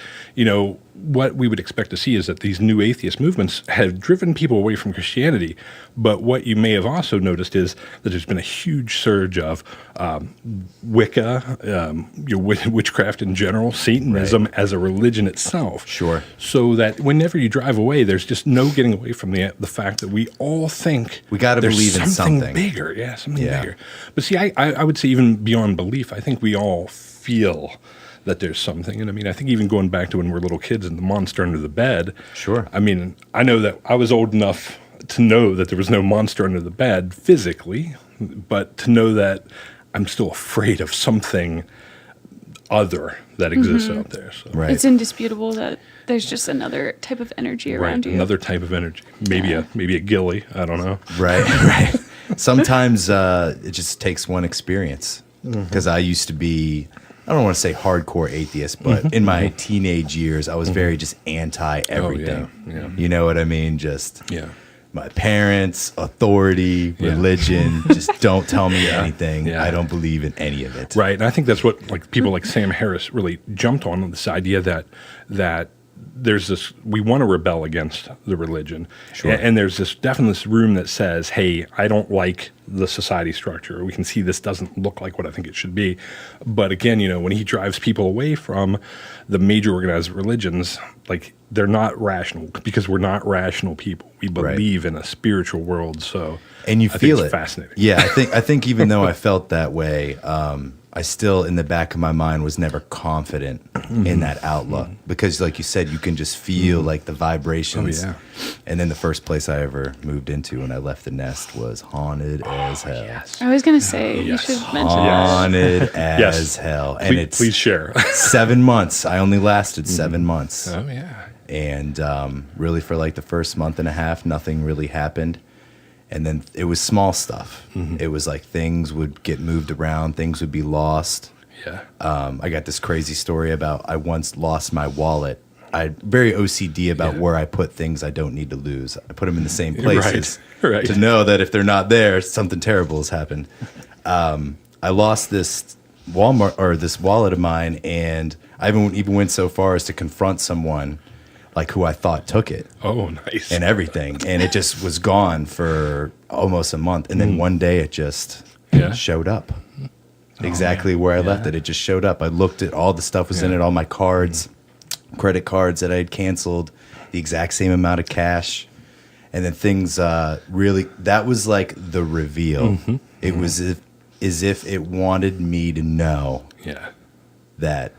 what we would expect to see is that these new atheist movements have driven people away from Christianity. But what you may have also noticed is that there's been a huge surge of Wicca, witchcraft in general, Satanism as a religion itself. Sure. So that whenever you drive away, there's just no getting away from the fact that we all think We gotta there's believe in something. bigger. Yeah, something Yeah. bigger. But see, I would say even beyond belief, I think we all feel that there's something. And I mean, I think even going back to when we're little kids and the monster under the bed. Sure. I mean, I know that I was old enough to know that there was no monster under the bed physically, but to know that I'm still afraid of something other that exists out there. So. Right. It's indisputable that there's just another type of energy Right, around you. another type of energy. Maybe a ghillie. I don't know. Right. sometimes it just takes one experience. Because I used to be, I don't want to say hardcore atheist, but in my teenage years, I was very just anti everything. yeah. You know what I mean? Just Yeah. my parents, authority, Yeah. religion, just don't tell me anything. Yeah. I don't believe in any of it. Right, and I think that's what like people like Sam Harris really jumped on, this idea that there's this, we want to rebel against the religion, Sure. and there's this definite room that says, hey, I don't like the society structure. We can see this doesn't look like what I think it should be. But again, when he drives people away from the major organized religions, like they're not rational, because we're not rational people. We believe in a spiritual world. So And you I think feel it's it. fascinating. Yeah, I think even though I felt that way, I still, in the back of my mind, was never confident in that outlook. Because, like you said, you can just feel like the vibrations. Oh, yeah. And then the first place I ever moved into when I left the nest was haunted as hell. Yes. I was going to say, you Yes. should mention that. Haunted as Yes. hell. And Please, it's please share. 7 months. I only lasted 7 months. Oh yeah. And really, for like the first month and a half, nothing really happened. And then it was small stuff. It was like things would get moved around, things would be lost. Yeah. I got this crazy story about I once lost my wallet. I'm very OCD about where I put things I don't need to lose. I put them in the same places Right. to know that if they're not there, something terrible has happened. I lost this Walmart or this wallet of mine, and I even went so far as to confront someone like who I thought took it. Oh, nice. And everything, and it just was gone for almost a month, and then one day it just showed up exactly where I left it. It just showed up. I looked at all the stuff was in it, all my cards, credit cards that I had canceled, the exact same amount of cash, and then things really, that was like the reveal. It was as if it wanted me to know Yeah. that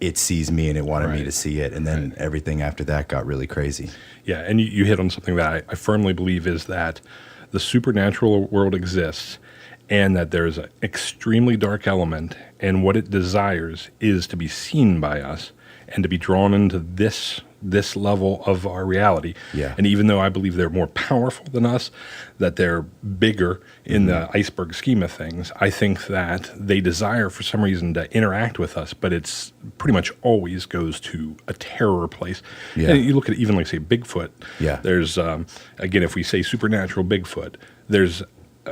it sees me and it wanted me to see it, and then everything after that got really crazy. Yeah, and you hit on something that I firmly believe is that the supernatural world exists, and that there's an extremely dark element, and what it desires is to be seen by us and to be drawn into this level of our reality. Yeah. And even though I believe they're more powerful than us, that they're bigger in the iceberg scheme of things, I think that they desire for some reason to interact with us, but it's pretty much always goes to a terror place. Yeah. And you look at even like say Bigfoot. Yeah. There's again, if we say supernatural Bigfoot, there's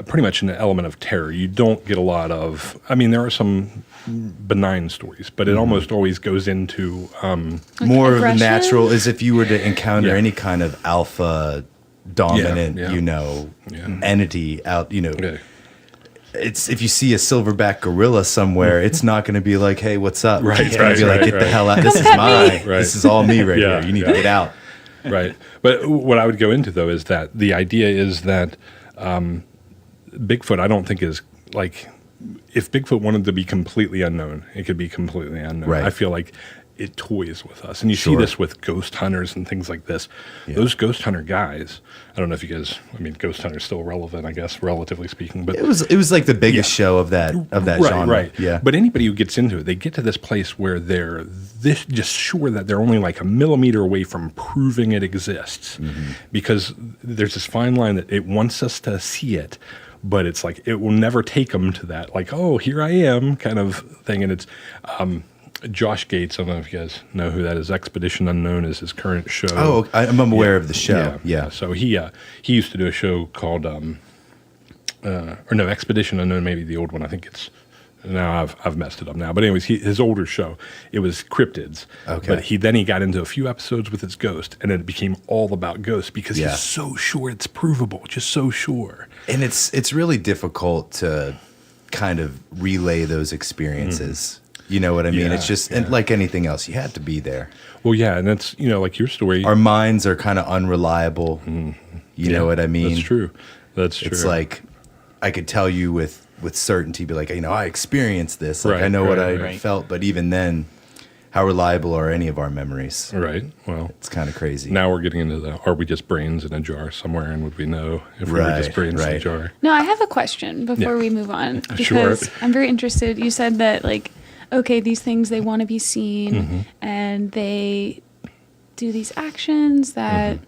pretty much an element of terror. You don't get a lot of. I mean, there are some benign stories, but it almost always goes into More of aggression? the natural, as if you were to encounter Yeah. any kind of alpha dominant, Yeah. entity out, Yeah. It's if you see a silverback gorilla somewhere, it's not going to be like, "Hey, what's up?" Right, It's going to be like, right, "Get the right. hell out! This is pet me." mine. Right. This is all me right Yeah, here. You need yeah. to get out." Right. But what I would go into, though, is that the idea is that Bigfoot, I don't think is like, if Bigfoot wanted to be completely unknown, it could be completely unknown. Right. I feel like it toys with us. And you see Sure. this with ghost hunters and things like this. Yeah. Those ghost hunter guys, I don't know if you guys, I mean, ghost hunter's still relevant, I guess, relatively speaking. But It was like the biggest show of that right, genre. right. Yeah. But anybody who gets into it, they get to this place where they're this just sure that they're only like a millimeter away from proving it exists, because there's this fine line that it wants us to see it, but it's like it will never take them to that, like, oh, here I am kind of thing. And it's Josh Gates. I don't know if you guys know who that is. Expedition Unknown is his current show. Oh, I'm aware of the show. Yeah. So he used to do a show called Expedition Unknown, maybe the old one. I think it's now I've messed it up now. But anyways, his older show, it was cryptids. Okay. But he got into a few episodes with its ghost, and it became all about ghosts because Yeah. he's so sure it's provable, just so sure. And it's really difficult to kind of relay those experiences. You know what I mean? Yeah, It's just and like anything else, you had to be there. Well, yeah, and that's like your story. Our minds are kind of unreliable. You know what I mean? That's true. That's true. It's like I could tell you with certainty, be like, I experienced this. Like Right, I know what right, I right. felt, but even then, how reliable are any of our memories? right. Well, It's kind of crazy. now we're getting into are we just brains in a jar somewhere, and would we know if we were Right, just brains in a right. jar? No, I have a question before Yeah. we move on, Sure. because I'm very interested. You said that, like, okay, these things, they want to be seen, Mm-hmm. and they do these actions that, Mm-hmm.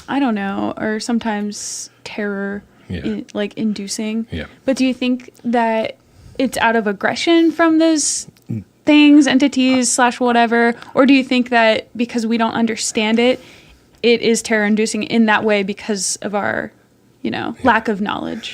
I don't know, are sometimes terror. Yeah. like inducing. Yeah. But do you think that it's out of aggression from those things, entities / whatever, or do you think that because we don't understand it, it is terror inducing in that way because of our lack of knowledge?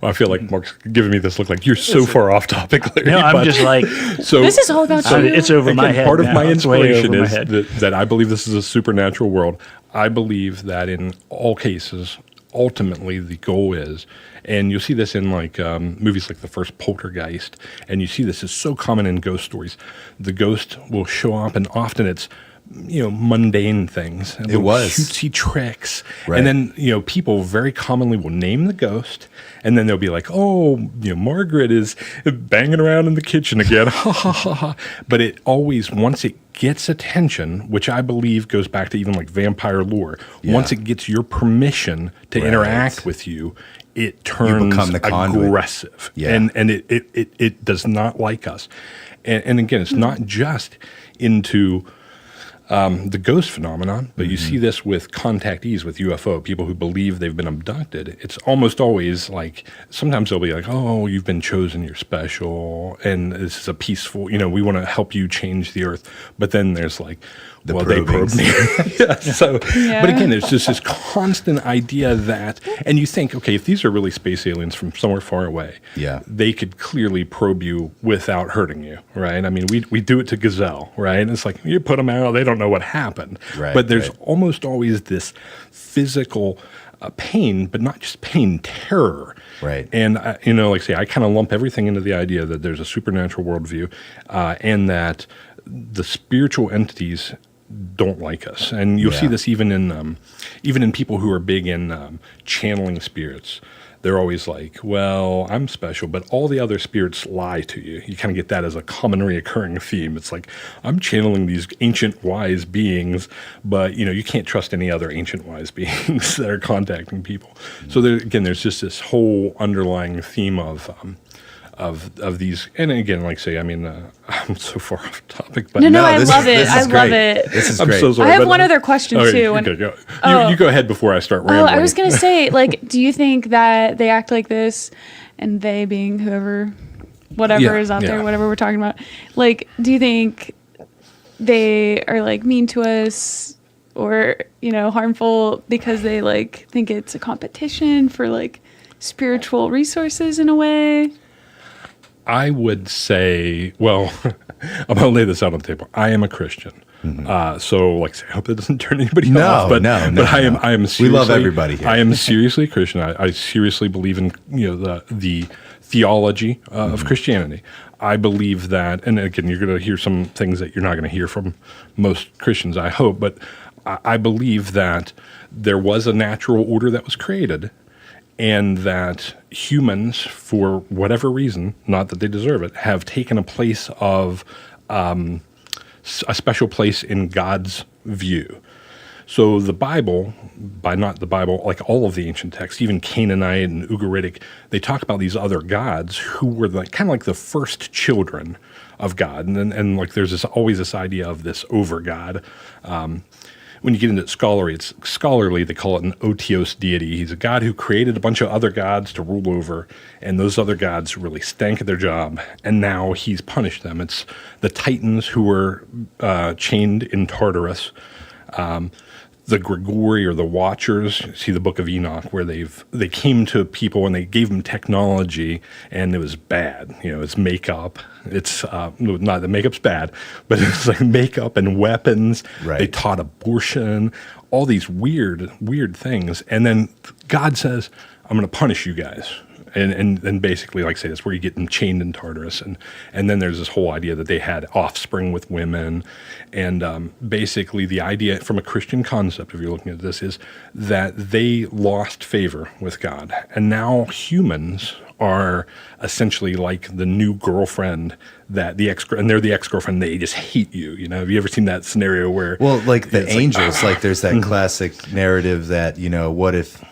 Well, I feel like Mark's giving me this look like you're so far off topic, Larry. No, I'm just like, so This is all about you. it's over my head. Part of now. my It's way inspiration over my is head. that I believe this is a supernatural world. I believe that in all cases, ultimately the goal is, and you'll see this in like movies like the first Poltergeist, and you see this is so common in ghost stories. The ghost will show up, and often it's mundane things. It was cutesy tricks, right. And then people very commonly will name the ghost, and then they'll be like, "Oh, Margaret is banging around in the kitchen again," ha ha ha ha. But it always, once it gets attention, which I believe goes back to even like vampire lore. Yeah. Once it gets your permission to Right. interact with you, it turns become the conduit. aggressive, Yeah. and it does not like us. And again, it's not just into the ghost phenomenon, but you see this with contactees, with UFO, people who believe they've been abducted. It's almost always like, sometimes they'll be like, "Oh, you've been chosen, you're special, and this is a peaceful, we want to help you change the earth." But then there's like, The well, they probed me. Yeah, so, Yeah. But again, there's just this constant idea that, and you think, okay, if these are really space aliens from somewhere far away, Yeah. they could clearly probe you without hurting you, right? I mean, we do it to Gazelle, right? And it's like, you put them out, they don't know what happened. Right, but there's right. almost always this physical pain, but not just pain, terror. Right. And, like I say, I kind of lump everything into the idea that there's a supernatural worldview and that the spiritual entities don't like us. And you'll see Yeah. this even in people who are big in channeling spirits. They're always like, "Well, I'm special, but all the other spirits lie to you." You kind of get that as a common reoccurring theme. It's like, I'm channeling these ancient wise beings, but you can't trust any other ancient wise beings that are contacting people. So there's just this whole underlying theme of these, and again, like say, I mean, I'm so far off topic, but No, I this love is- it. this is I love great. it. This is I'm great. so sorry. I have but- one other question, Okay, too, You, and- go. You go ahead before I start Oh, rambling. I was gonna say, like, do you think that they act like this, and they being whoever, whatever Yeah, is out there, yeah. whatever we're talking about, like, do you think they are like mean to us or harmful because they like think it's a competition for like spiritual resources in a way? I would say, well, I'm going to lay this out on the table. I am a Christian. So, like, I hope that doesn't turn anybody No, off. But, no, but I am no. seriously, We love everybody here. I am seriously a Christian. I seriously believe in, the theology of Christianity. I believe that, and again, you're going to hear some things that you're not going to hear from most Christians, I hope, but I believe that there was a natural order that was created, and that humans, for whatever reason, not that they deserve it, have taken a place of a special place in God's view. So the Bible, not the Bible, like all of the ancient texts, even Canaanite and Ugaritic, they talk about these other gods who were kind of like the first children of God. And like there's always this idea of this over God. When you get into it's scholarly, they call it an otios deity. He's a god who created a bunch of other gods to rule over, and those other gods really stank at their job, and now he's punished them. It's the Titans who were chained in Tartarus, the Grigori or the Watchers. See the Book of Enoch, where they came to people and they gave them technology, and it was bad. It's makeup. It's not that makeup's bad, but it's like makeup and weapons. Right. They taught abortion, all these weird things, and then God says, "I'm going to punish you guys." And basically, like I say, that's where you get them chained in Tartarus. And then there's this whole idea that they had offspring with women. And basically the idea from a Christian concept, if you're looking at this, is that they lost favor with God. And now humans are essentially like the new girlfriend that and they're the ex-girlfriend, they just hate you. Have you ever seen that scenario where... Well, like the it's angels, like there's that classic narrative that, what if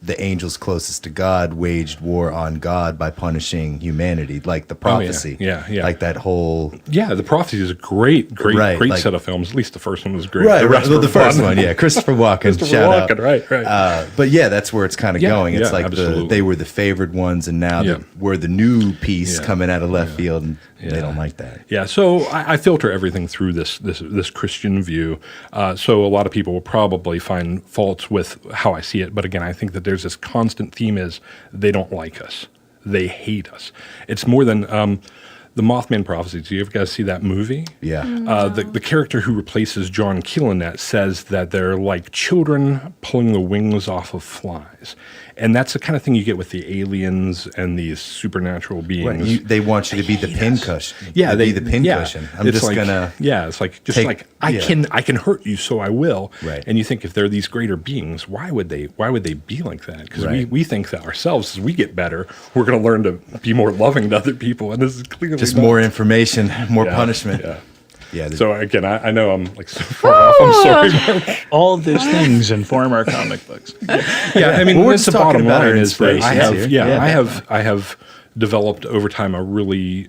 the angels closest to God waged war on God by punishing humanity, like the prophecy. Yeah. Like that whole. Yeah, the Prophecy is a great Like, set of films. At least the first one was great. Right, The rest well, were the first fun. one, yeah, Christopher Walken, Christopher shout Walken, out. right. But yeah, that's where it's kind of Yeah, going. It's yeah, like absolutely. they were the favored ones, and now Yeah. we're the new piece Yeah, coming out of left field, and yeah. they don't like that. Yeah, so I filter everything through this Christian view. So a lot of people will probably find faults with how I see it, but again, I think that there's this constant theme is they don't like us, they hate us. It's more than the Mothman Prophecy. Do you ever guys see that movie? Yeah. The character who replaces John Keel in that says that they're like children pulling the wings off of flies. And that's the kind of thing you get with the aliens and these supernatural beings. Right. They want you to be the pincushion. Yeah, be the pincushion. I'm it's just like, gonna. Yeah, it's like just take- like I yeah. can hurt you, so I will. Right. And you think if they're these greater beings, why would they be like that? Because Right. we think that ourselves, as we get better, we're going to learn to be more loving to other people, and this is clearly Just not. more information, more Yeah, punishment. Yeah. Yeah. So again, I know I'm like so far off. I'm sorry, Mark. All of those things inform our comic books. Yeah, I mean, Well, we're that's just the talking bottom about our line is that I inspirations have, here. yeah, Yeah. I have developed over time a really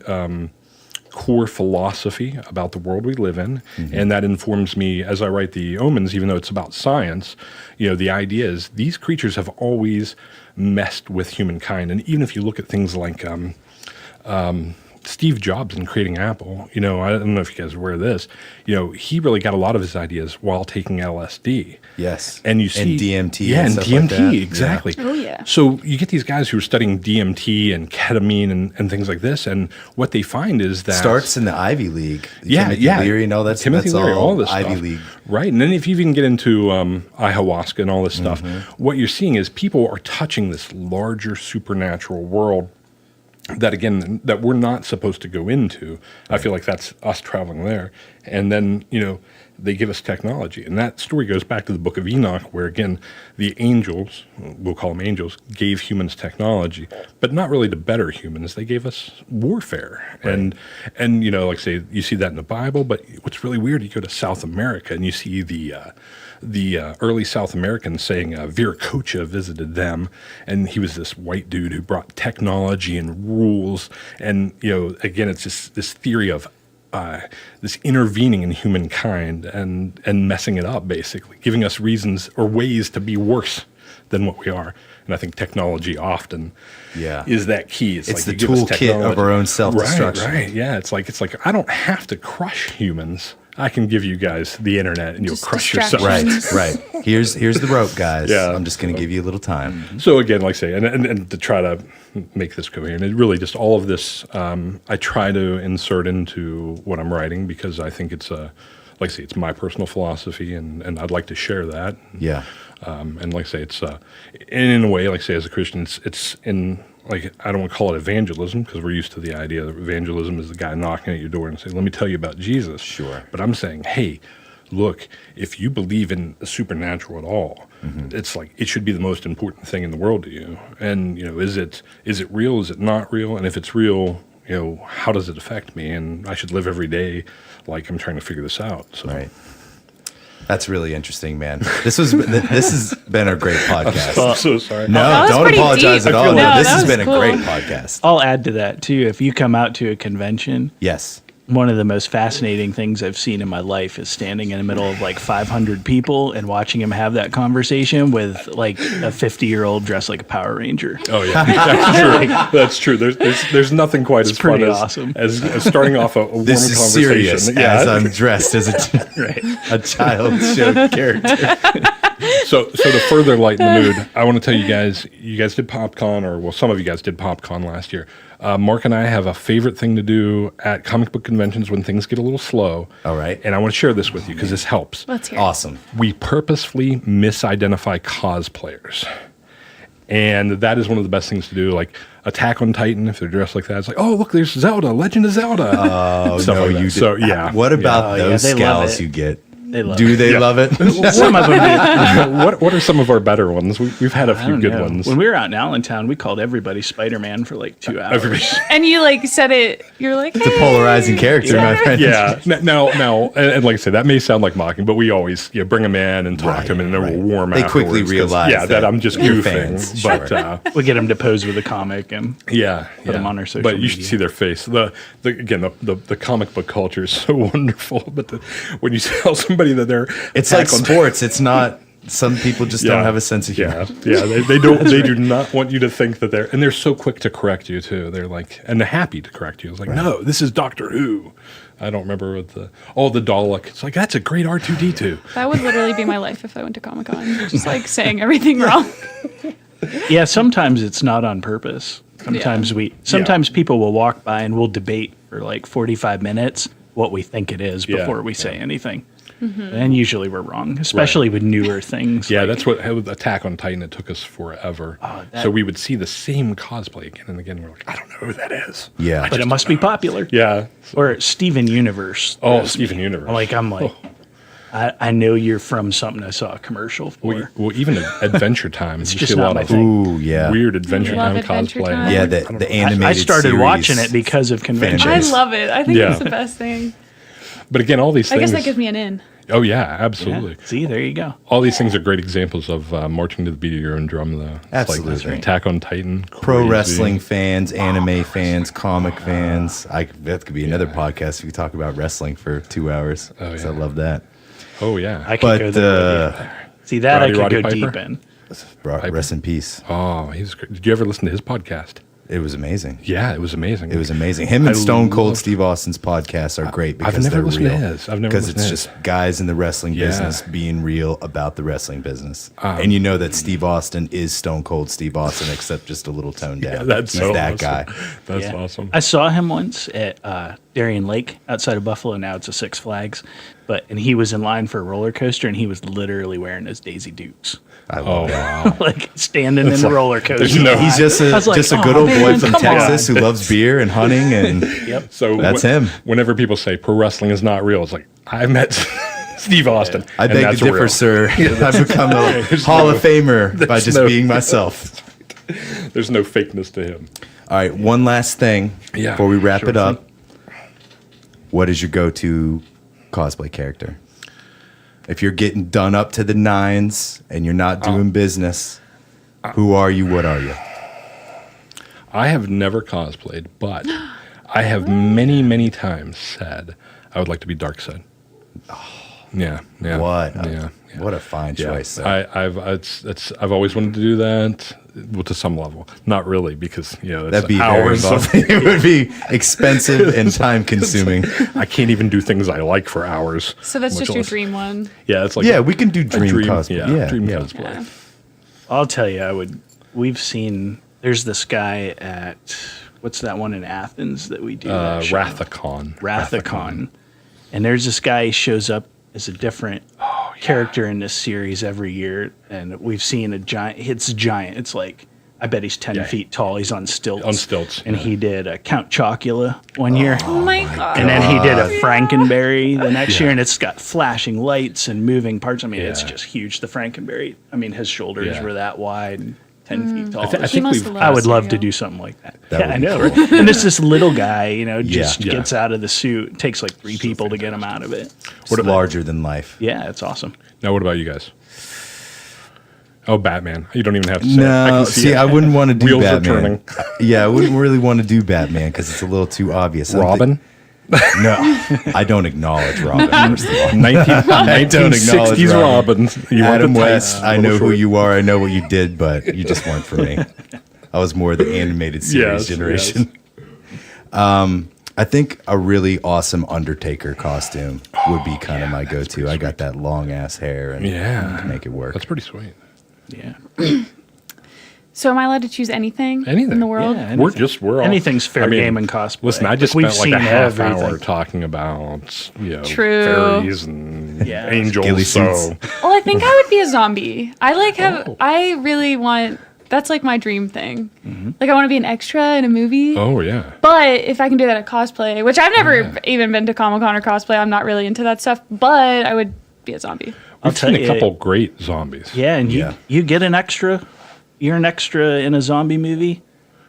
core philosophy about the world we live in, and that informs me as I write the Omens. Even though it's about science, the idea is these creatures have always messed with humankind, and even if you look at things like Steve Jobs in creating Apple, I don't know if you guys are aware of this, he really got a lot of his ideas while taking LSD. Yes. And you see And DMT. Yeah, and stuff like DMT, that. exactly. Oh, yeah. So you get these guys who are studying DMT and ketamine and things like this, and what they find is that Starts in the Ivy League. yeah, Timothy yeah, Leary and all that. Timothy That's Leary, all this Ivy stuff. League. Right? And then if you even get into ayahuasca and all this stuff, Mm-hmm. what you're seeing is people are touching this larger supernatural world that again that we're not supposed to go into. I feel like that's us traveling there, and then they give us technology, and that story goes back to the Book of Enoch, where again the angels, we'll call them angels, gave humans technology, but not really to better humans. They gave us warfare, and like say you see that in the Bible. But what's really weird, you go to South America and you see the early South Americans saying Viracocha visited them, and he was this white dude who brought technology and rules, and again it's just this theory of this intervening in humankind and messing it up, basically giving us reasons or ways to be worse than what we are. And I think technology often is that key. It's like the you give us toolkit of technology. our own self-destruction. Right. Yeah. It's like I don't have to crush humans. I can give you guys the internet and you'll Just crush distractions. yourself. Right. Here's the rope, guys. Yeah. I'm just going to give you a little time. So again, like I say, and to try to make this coherent, it really just all of this I try to insert into what I'm writing because I think it's like I say, it's my personal philosophy, and I'd like to share that. Yeah. And like I say, it's in a way, like I say, as a Christian, it's in like I don't want to call it evangelism because we're used to the idea that evangelism is the guy knocking at your door and saying, "Let me tell you about Jesus." Sure. But I'm saying, hey, look, if you believe in the supernatural at all, it's like it should be the most important thing in the world to you. And is it real? Is it not real? And if it's real, how does it affect me? And I should live every day like I'm trying to figure this out. So. Right. That's really interesting, man. This has been a great podcast. I'm so sorry. No, That was don't pretty apologize deep. at all. I feel No, like- this that has was been cool. a great podcast. I'll add to that too. If you come out to a convention, Yes. one of the most fascinating things I've seen in my life is standing in the middle of like 500 people and watching them have that conversation with like a 50-year-old dressed like a Power Ranger. Oh yeah, that's true. There's nothing quite as fun pretty as, awesome. as starting off a warm This is conversation. serious Yeah. as I'm dressed as a child show character. So to further lighten the mood, I want to tell you guys did PopCon, or well, some of you guys did PopCon last year. Mark and I have a favorite thing to do at comic book conventions when things get a little slow. All right. And I want to share this with you because this helps. Let's hear it. Awesome. We purposefully misidentify cosplayers. And that is one of the best things to do. Like Attack on Titan, if they're dressed like that, it's like, oh, look, there's Zelda, Legend of Zelda. Oh, Stuff no, like that. you So, did. yeah. What about Yeah. those Oh, yeah, they love scowls it. you get? They love Do it. they love it? Some of them do. What are some of our better ones? We've had a I few don't good know. ones. When we were out in Allentown, we called everybody Spider-Man for like 2 hours. And you like said it. You're like, It's a polarizing character, my friend. Yeah. Now, and like I said, that may sound like mocking, but we always bring them in and talk to them, and they're warm. They quickly afterwards 'cause, realize that that I'm just you're goofing. fans. But We get them to pose with a comic and yeah, them on our social But you should media. see their face. The comic book culture is so wonderful. But when you tell somebody that they're It's like Attack on sports. It's not. Some people just don't have a sense of humor. Yeah, they don't. They do not want you to think that they're so quick to correct you too. They're like, and they're happy to correct you. It's like, no, this is Doctor Who. I don't remember what the Dalek. It's like, that's a great R2D2. that would literally be my life if I went to Comic Con. Just like saying everything wrong. yeah, sometimes it's not on purpose. Sometimes people will walk by and we'll debate for like 45 minutes what we think it is before we say anything. And usually we're wrong, especially with newer things. Yeah, like- that's what with Attack on Titan. It took us forever. So we would see the same cosplay again and again. We're like, I don't know who that is. Yeah. but it must be popular. Yeah. Or Steven Universe. Oh, Steven Universe. I'm like, I know you're from something I saw a commercial for. Well, even Adventure Time. It's you just see a not lot my of thing. Ooh, yeah. weird Adventure Love Time Adventure cosplay. Time. Yeah, I'm the like, I don't know. animated I started series watching it because of convention. I Franchise. love it. I think Yeah. it's the best thing. But again, all these I things. guess that gives me an in. Oh yeah, absolutely. Yeah. See, there you go. All these things are great examples of marching to the beat of your own drum, though. It's Absolutely. Like That's right. Attack on Titan. Pro crazy. wrestling fans, anime fans, comic fans. That could be another podcast if we talk about wrestling for 2 hours. Oh, 'Cause yeah. I love that. Oh yeah. I could But go there with you. See, that Roddy I could Roddy go Piper? deep in. Rest in peace. Oh, he's great. Did you ever listen to his podcast? It was amazing. Yeah, it was amazing. It was amazing. Him and I Stone Cold loved- Steve Austin's podcasts are great because never they're listened real. to his. I've never because listened it's to just guys in the wrestling Yeah. business being real about the wrestling business. And you know that Steve Austin is Stone Cold Steve Austin, except just a little toned down. Yeah, that's He's so that awesome. guy. That's Yeah. awesome. I saw him once at Darien Lake outside of Buffalo. Now it's a Six Flags. And he was in line for a roller coaster, and he was literally wearing his Daisy Dukes. I Oh love that. wow. Like standing in the roller coaster. there's no- He's just I was like, a "Oh, good old boy man, from come Texas on." who loves beer and hunting, and Yep. So That's him. Whenever people say pro wrestling is not real, it's like I met Steve Austin. I and beg to that's differ, real. sir. I've become a Hall of Famer by just no- being myself. There's no fakeness to him. All right, one last thing Yeah, before we wrap sure it up. What is your go-to cosplay character? If you're getting done up to the nines and you're not doing business, who are you? What are you? I have never cosplayed, but I have many, many times said I would like to be Darkseid. Yeah, yeah. What? Yeah. What a fine Yeah. choice. Sir. I've always wanted to do that, well, to some level. Not really, because it's That'd be very hours of. involving. It would be expensive and time-consuming. I can't even do things I like for hours. So that's much just your less- dream one. Yeah, it's like Yeah, we can do a dream cosplay. Yeah, dream yeah. cosplay. Yeah. I'll tell you, we've seen, there's this guy at, what's that one in Athens that we do? that show? Rathacon. And there's this guy, he shows up as a different character in this series every year. And we've seen a giant, it's giant. It's like, I bet he's 10 Yeah. feet tall. He's on stilts. On stilts, And yeah. he did Count Chocula one year. Oh my god. And then he did a Frankenberry the next year, and it's got flashing lights and moving parts. I mean, it's Yeah. just huge. The Frankenberry, I mean, his shoulders Yeah. were that wide, and 10 feet tall. I He think must we've- have loved I would love to cereal. do something like that. That Yeah, would I be know. And it's this little guy, just Yeah. gets out of the suit. It takes like 3 people to get him out of it. It's larger than life. Yeah, it's awesome. Now, what about you guys? Oh, Batman. You don't even have to say it. I No, can see, it. I wouldn't want to do Wheels are Batman. Yeah, I wouldn't really want to do Batman because it's a little too obvious. I don't Robin? think- No, I don't acknowledge Robin. First of all. 1960s Robin. Robin. You want Adam the tight, West, I little know who short- you are. I know what you did, but you just weren't for me. I was more the animated series Yes, generation. I think a really awesome Undertaker costume would be kind of my go-to. I got that long ass hair and Yeah. can make it work. That's pretty sweet. Yeah. So am I allowed to choose anything, Anything. in the world? Yeah, We're all anything's fair game in cosplay. Listen, I just We've spent like a seen half everything. hour talking about True. fairies and Yeah. angels. Ghillie So suits. Well, I think I would be a zombie. I really want. That's like my dream thing. Like I want to be an extra in a movie. oh yeah, But if I can do that at cosplay, which I've never even been to Comic Con or cosplay, I'm not really into that stuff. But I would be a zombie. I'll We've seen tell a you, couple great zombies. Yeah, and Yeah. you get an extra. You're an extra in a zombie movie.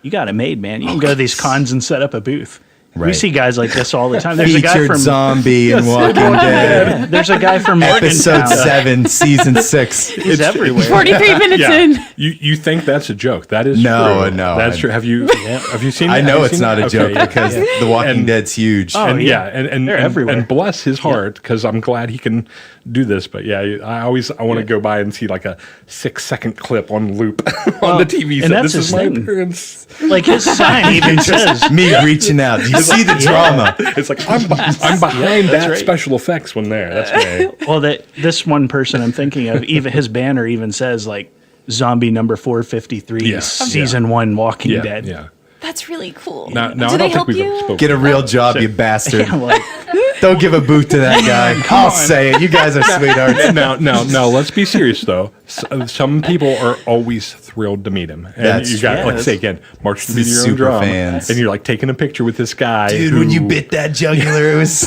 You got it made, man. You can go to these cons and set up a booth. We Right. see guys like this all the time. There's a guy Featured from zombie in Walking Dead. There's a guy from Episode Morgantown. 7, season 6. He's everywhere. 43 minutes Yeah, in. you think that's a joke? That is No, true. no, that's I- true. Have you seen? I it? know Have you it's seen not it? a joke Okay. because The Walking And- Dead's huge. Oh, And yeah. and They're everywhere. and bless his heart because I'm glad he can do this. But yeah, I want to go by and see like a 6-second clip on loop on the TV. and So that's this is his my thing. appearance. Like his sign even says, Me reaching out. Do you see the drama? It's like I'm behind that's that right. special effects one there. That's me. well, that this one person I'm thinking of, even his banner even says like zombie number 453, Yeah. season 1 Walking Yeah, Dead. yeah. That's really cool. Now, Do I they don't think help we've you? ever spoken. Get a real job, you bastard. I'm like, Don't give a boot to that guy. I'll say it. You guys are sweethearts. Now, let's be serious though. Some people are always thrilled to meet him, and That's you got true. like Yeah, say again, march to the be your own super drum, fans. and you're like taking a picture with this guy. Dude, who, when you bit that jugular, it was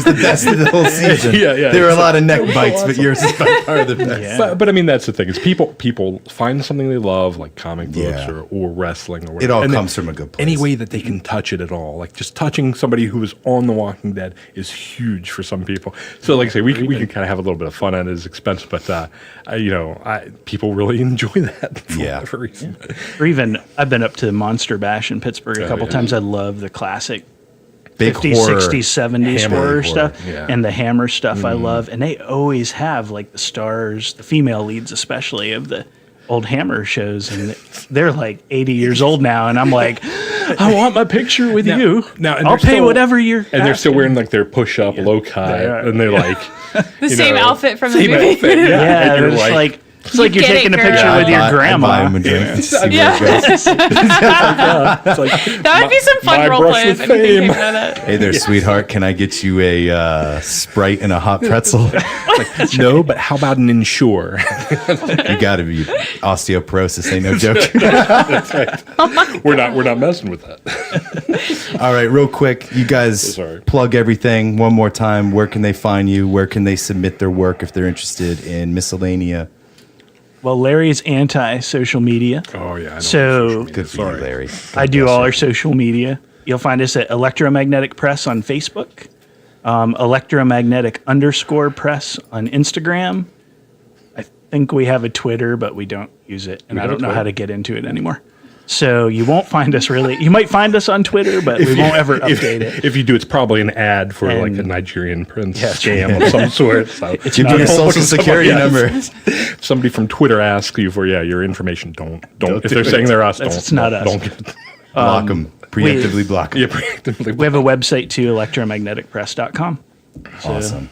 the best of the whole season. Yeah, yeah, There were a it's lot of neck bites, but yours is by far the best. Yeah. But I mean that's the thing is people find something they love like comic books Yeah. or wrestling or It whatever. all and comes from a good place. Any way that they can touch it at all, like just touching somebody who is on The Walking Dead is huge for some people. So like I say, we can kind of have a little bit of fun at his expense, but people really enjoy that for Yeah. whatever reason. or even I've been up to Monster Bash in Pittsburgh a couple yeah. times. I love the classic Big 50s, horror. 60s, 70s Hammer horror horror, stuff yeah. and the Hammer stuff I love. And they always have like the stars, the female leads especially of the old Hammer shows. And they're like 80 years old now. And I'm like, I want my picture with you. Now, and I'll they're pay still- whatever you're And they're still asking. wearing like their push-up low cut, they are. and they're like The same outfit from the same movie. outfit, yeah. Yeah, And they're you're just like it's like you're get it, taking a girl. picture Yeah, with your I buy grandma. him a drink to see where Yeah. it goes. it's like That would be some fun my role brush plays. with Anything fame. came out of that. Hey there, sweetheart. Can I get you a Sprite and a hot pretzel? no, but how about an Ensure? You got to be osteoporosis. Ain't no joke. we're not messing with that. All right, real quick, you guys Sorry. plug everything one more time. Where can they find you? Where can they submit their work if they're interested in miscellanea? Well, Larry's anti-social media. Oh yeah. I know. So Good for you, Larry. I do all our social media. You'll find us at ElectroMagnetic Press on Facebook, ElectroMagnetic_Press on Instagram. I think we have a Twitter, but we don't use it, and We I have don't a know how Twitter? to get into it anymore. So you won't find us really. You might find us on Twitter, but we won't ever update it. If you do, it's probably an ad for like a And- Nigerian prince Yeah, scam of some sort. So Give not me your a- social security Yeah. number. If somebody from Twitter asks you for your information, don't. If do they're it. saying they're us, It's don't. not don't, us. Don't get. Block them. Preemptively block them. Yeah, preemptively. We have a website too, electromagneticpress.com. So Awesome.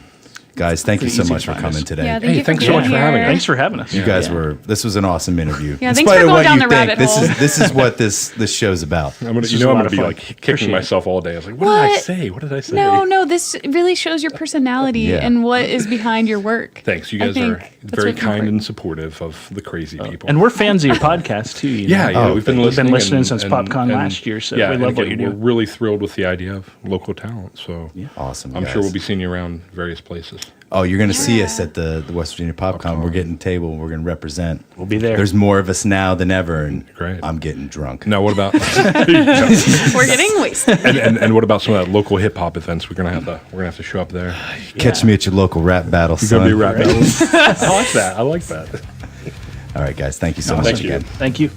Guys, thank you so easy much to for find coming us. today. Yeah, thank Hey, you thanks for so much being for having here. us. Thanks for having us. You guys this was an awesome interview. Yeah, In thanks spite for of going what down you the think, rabbit this hole. is what this show's about. I'm gonna, This you is know, a I'm lot gonna of be fun. like kicking Appreciate it. myself all day. I was like, what did I What? say? What did I say? No, this really shows your personality Yeah. and what is behind your work. Thanks. You I guys think are that's very what's kind and important. supportive of the crazy people. And we're fans of your podcast too. You know? yeah, Oh, we've been we've listening. been listening since PopCon last year, so we and love what again, you're We're doing. really thrilled with the idea of local talent. So Awesome. I'm guys. sure we'll be seeing you around various places. Oh, you're going to see us at the West Virginia PopCon. We're getting a table. We're going to represent. We'll be there. There's more of us now than ever, and Great. I'm getting drunk. Now, what about We're getting wasted. and what about some of that local hip hop events? We're gonna have to show up there. Catch me at your local rap battle, You're gonna be son. rap battles. I like that. All right, guys. Thank you so No, much thank you. again. Thank you.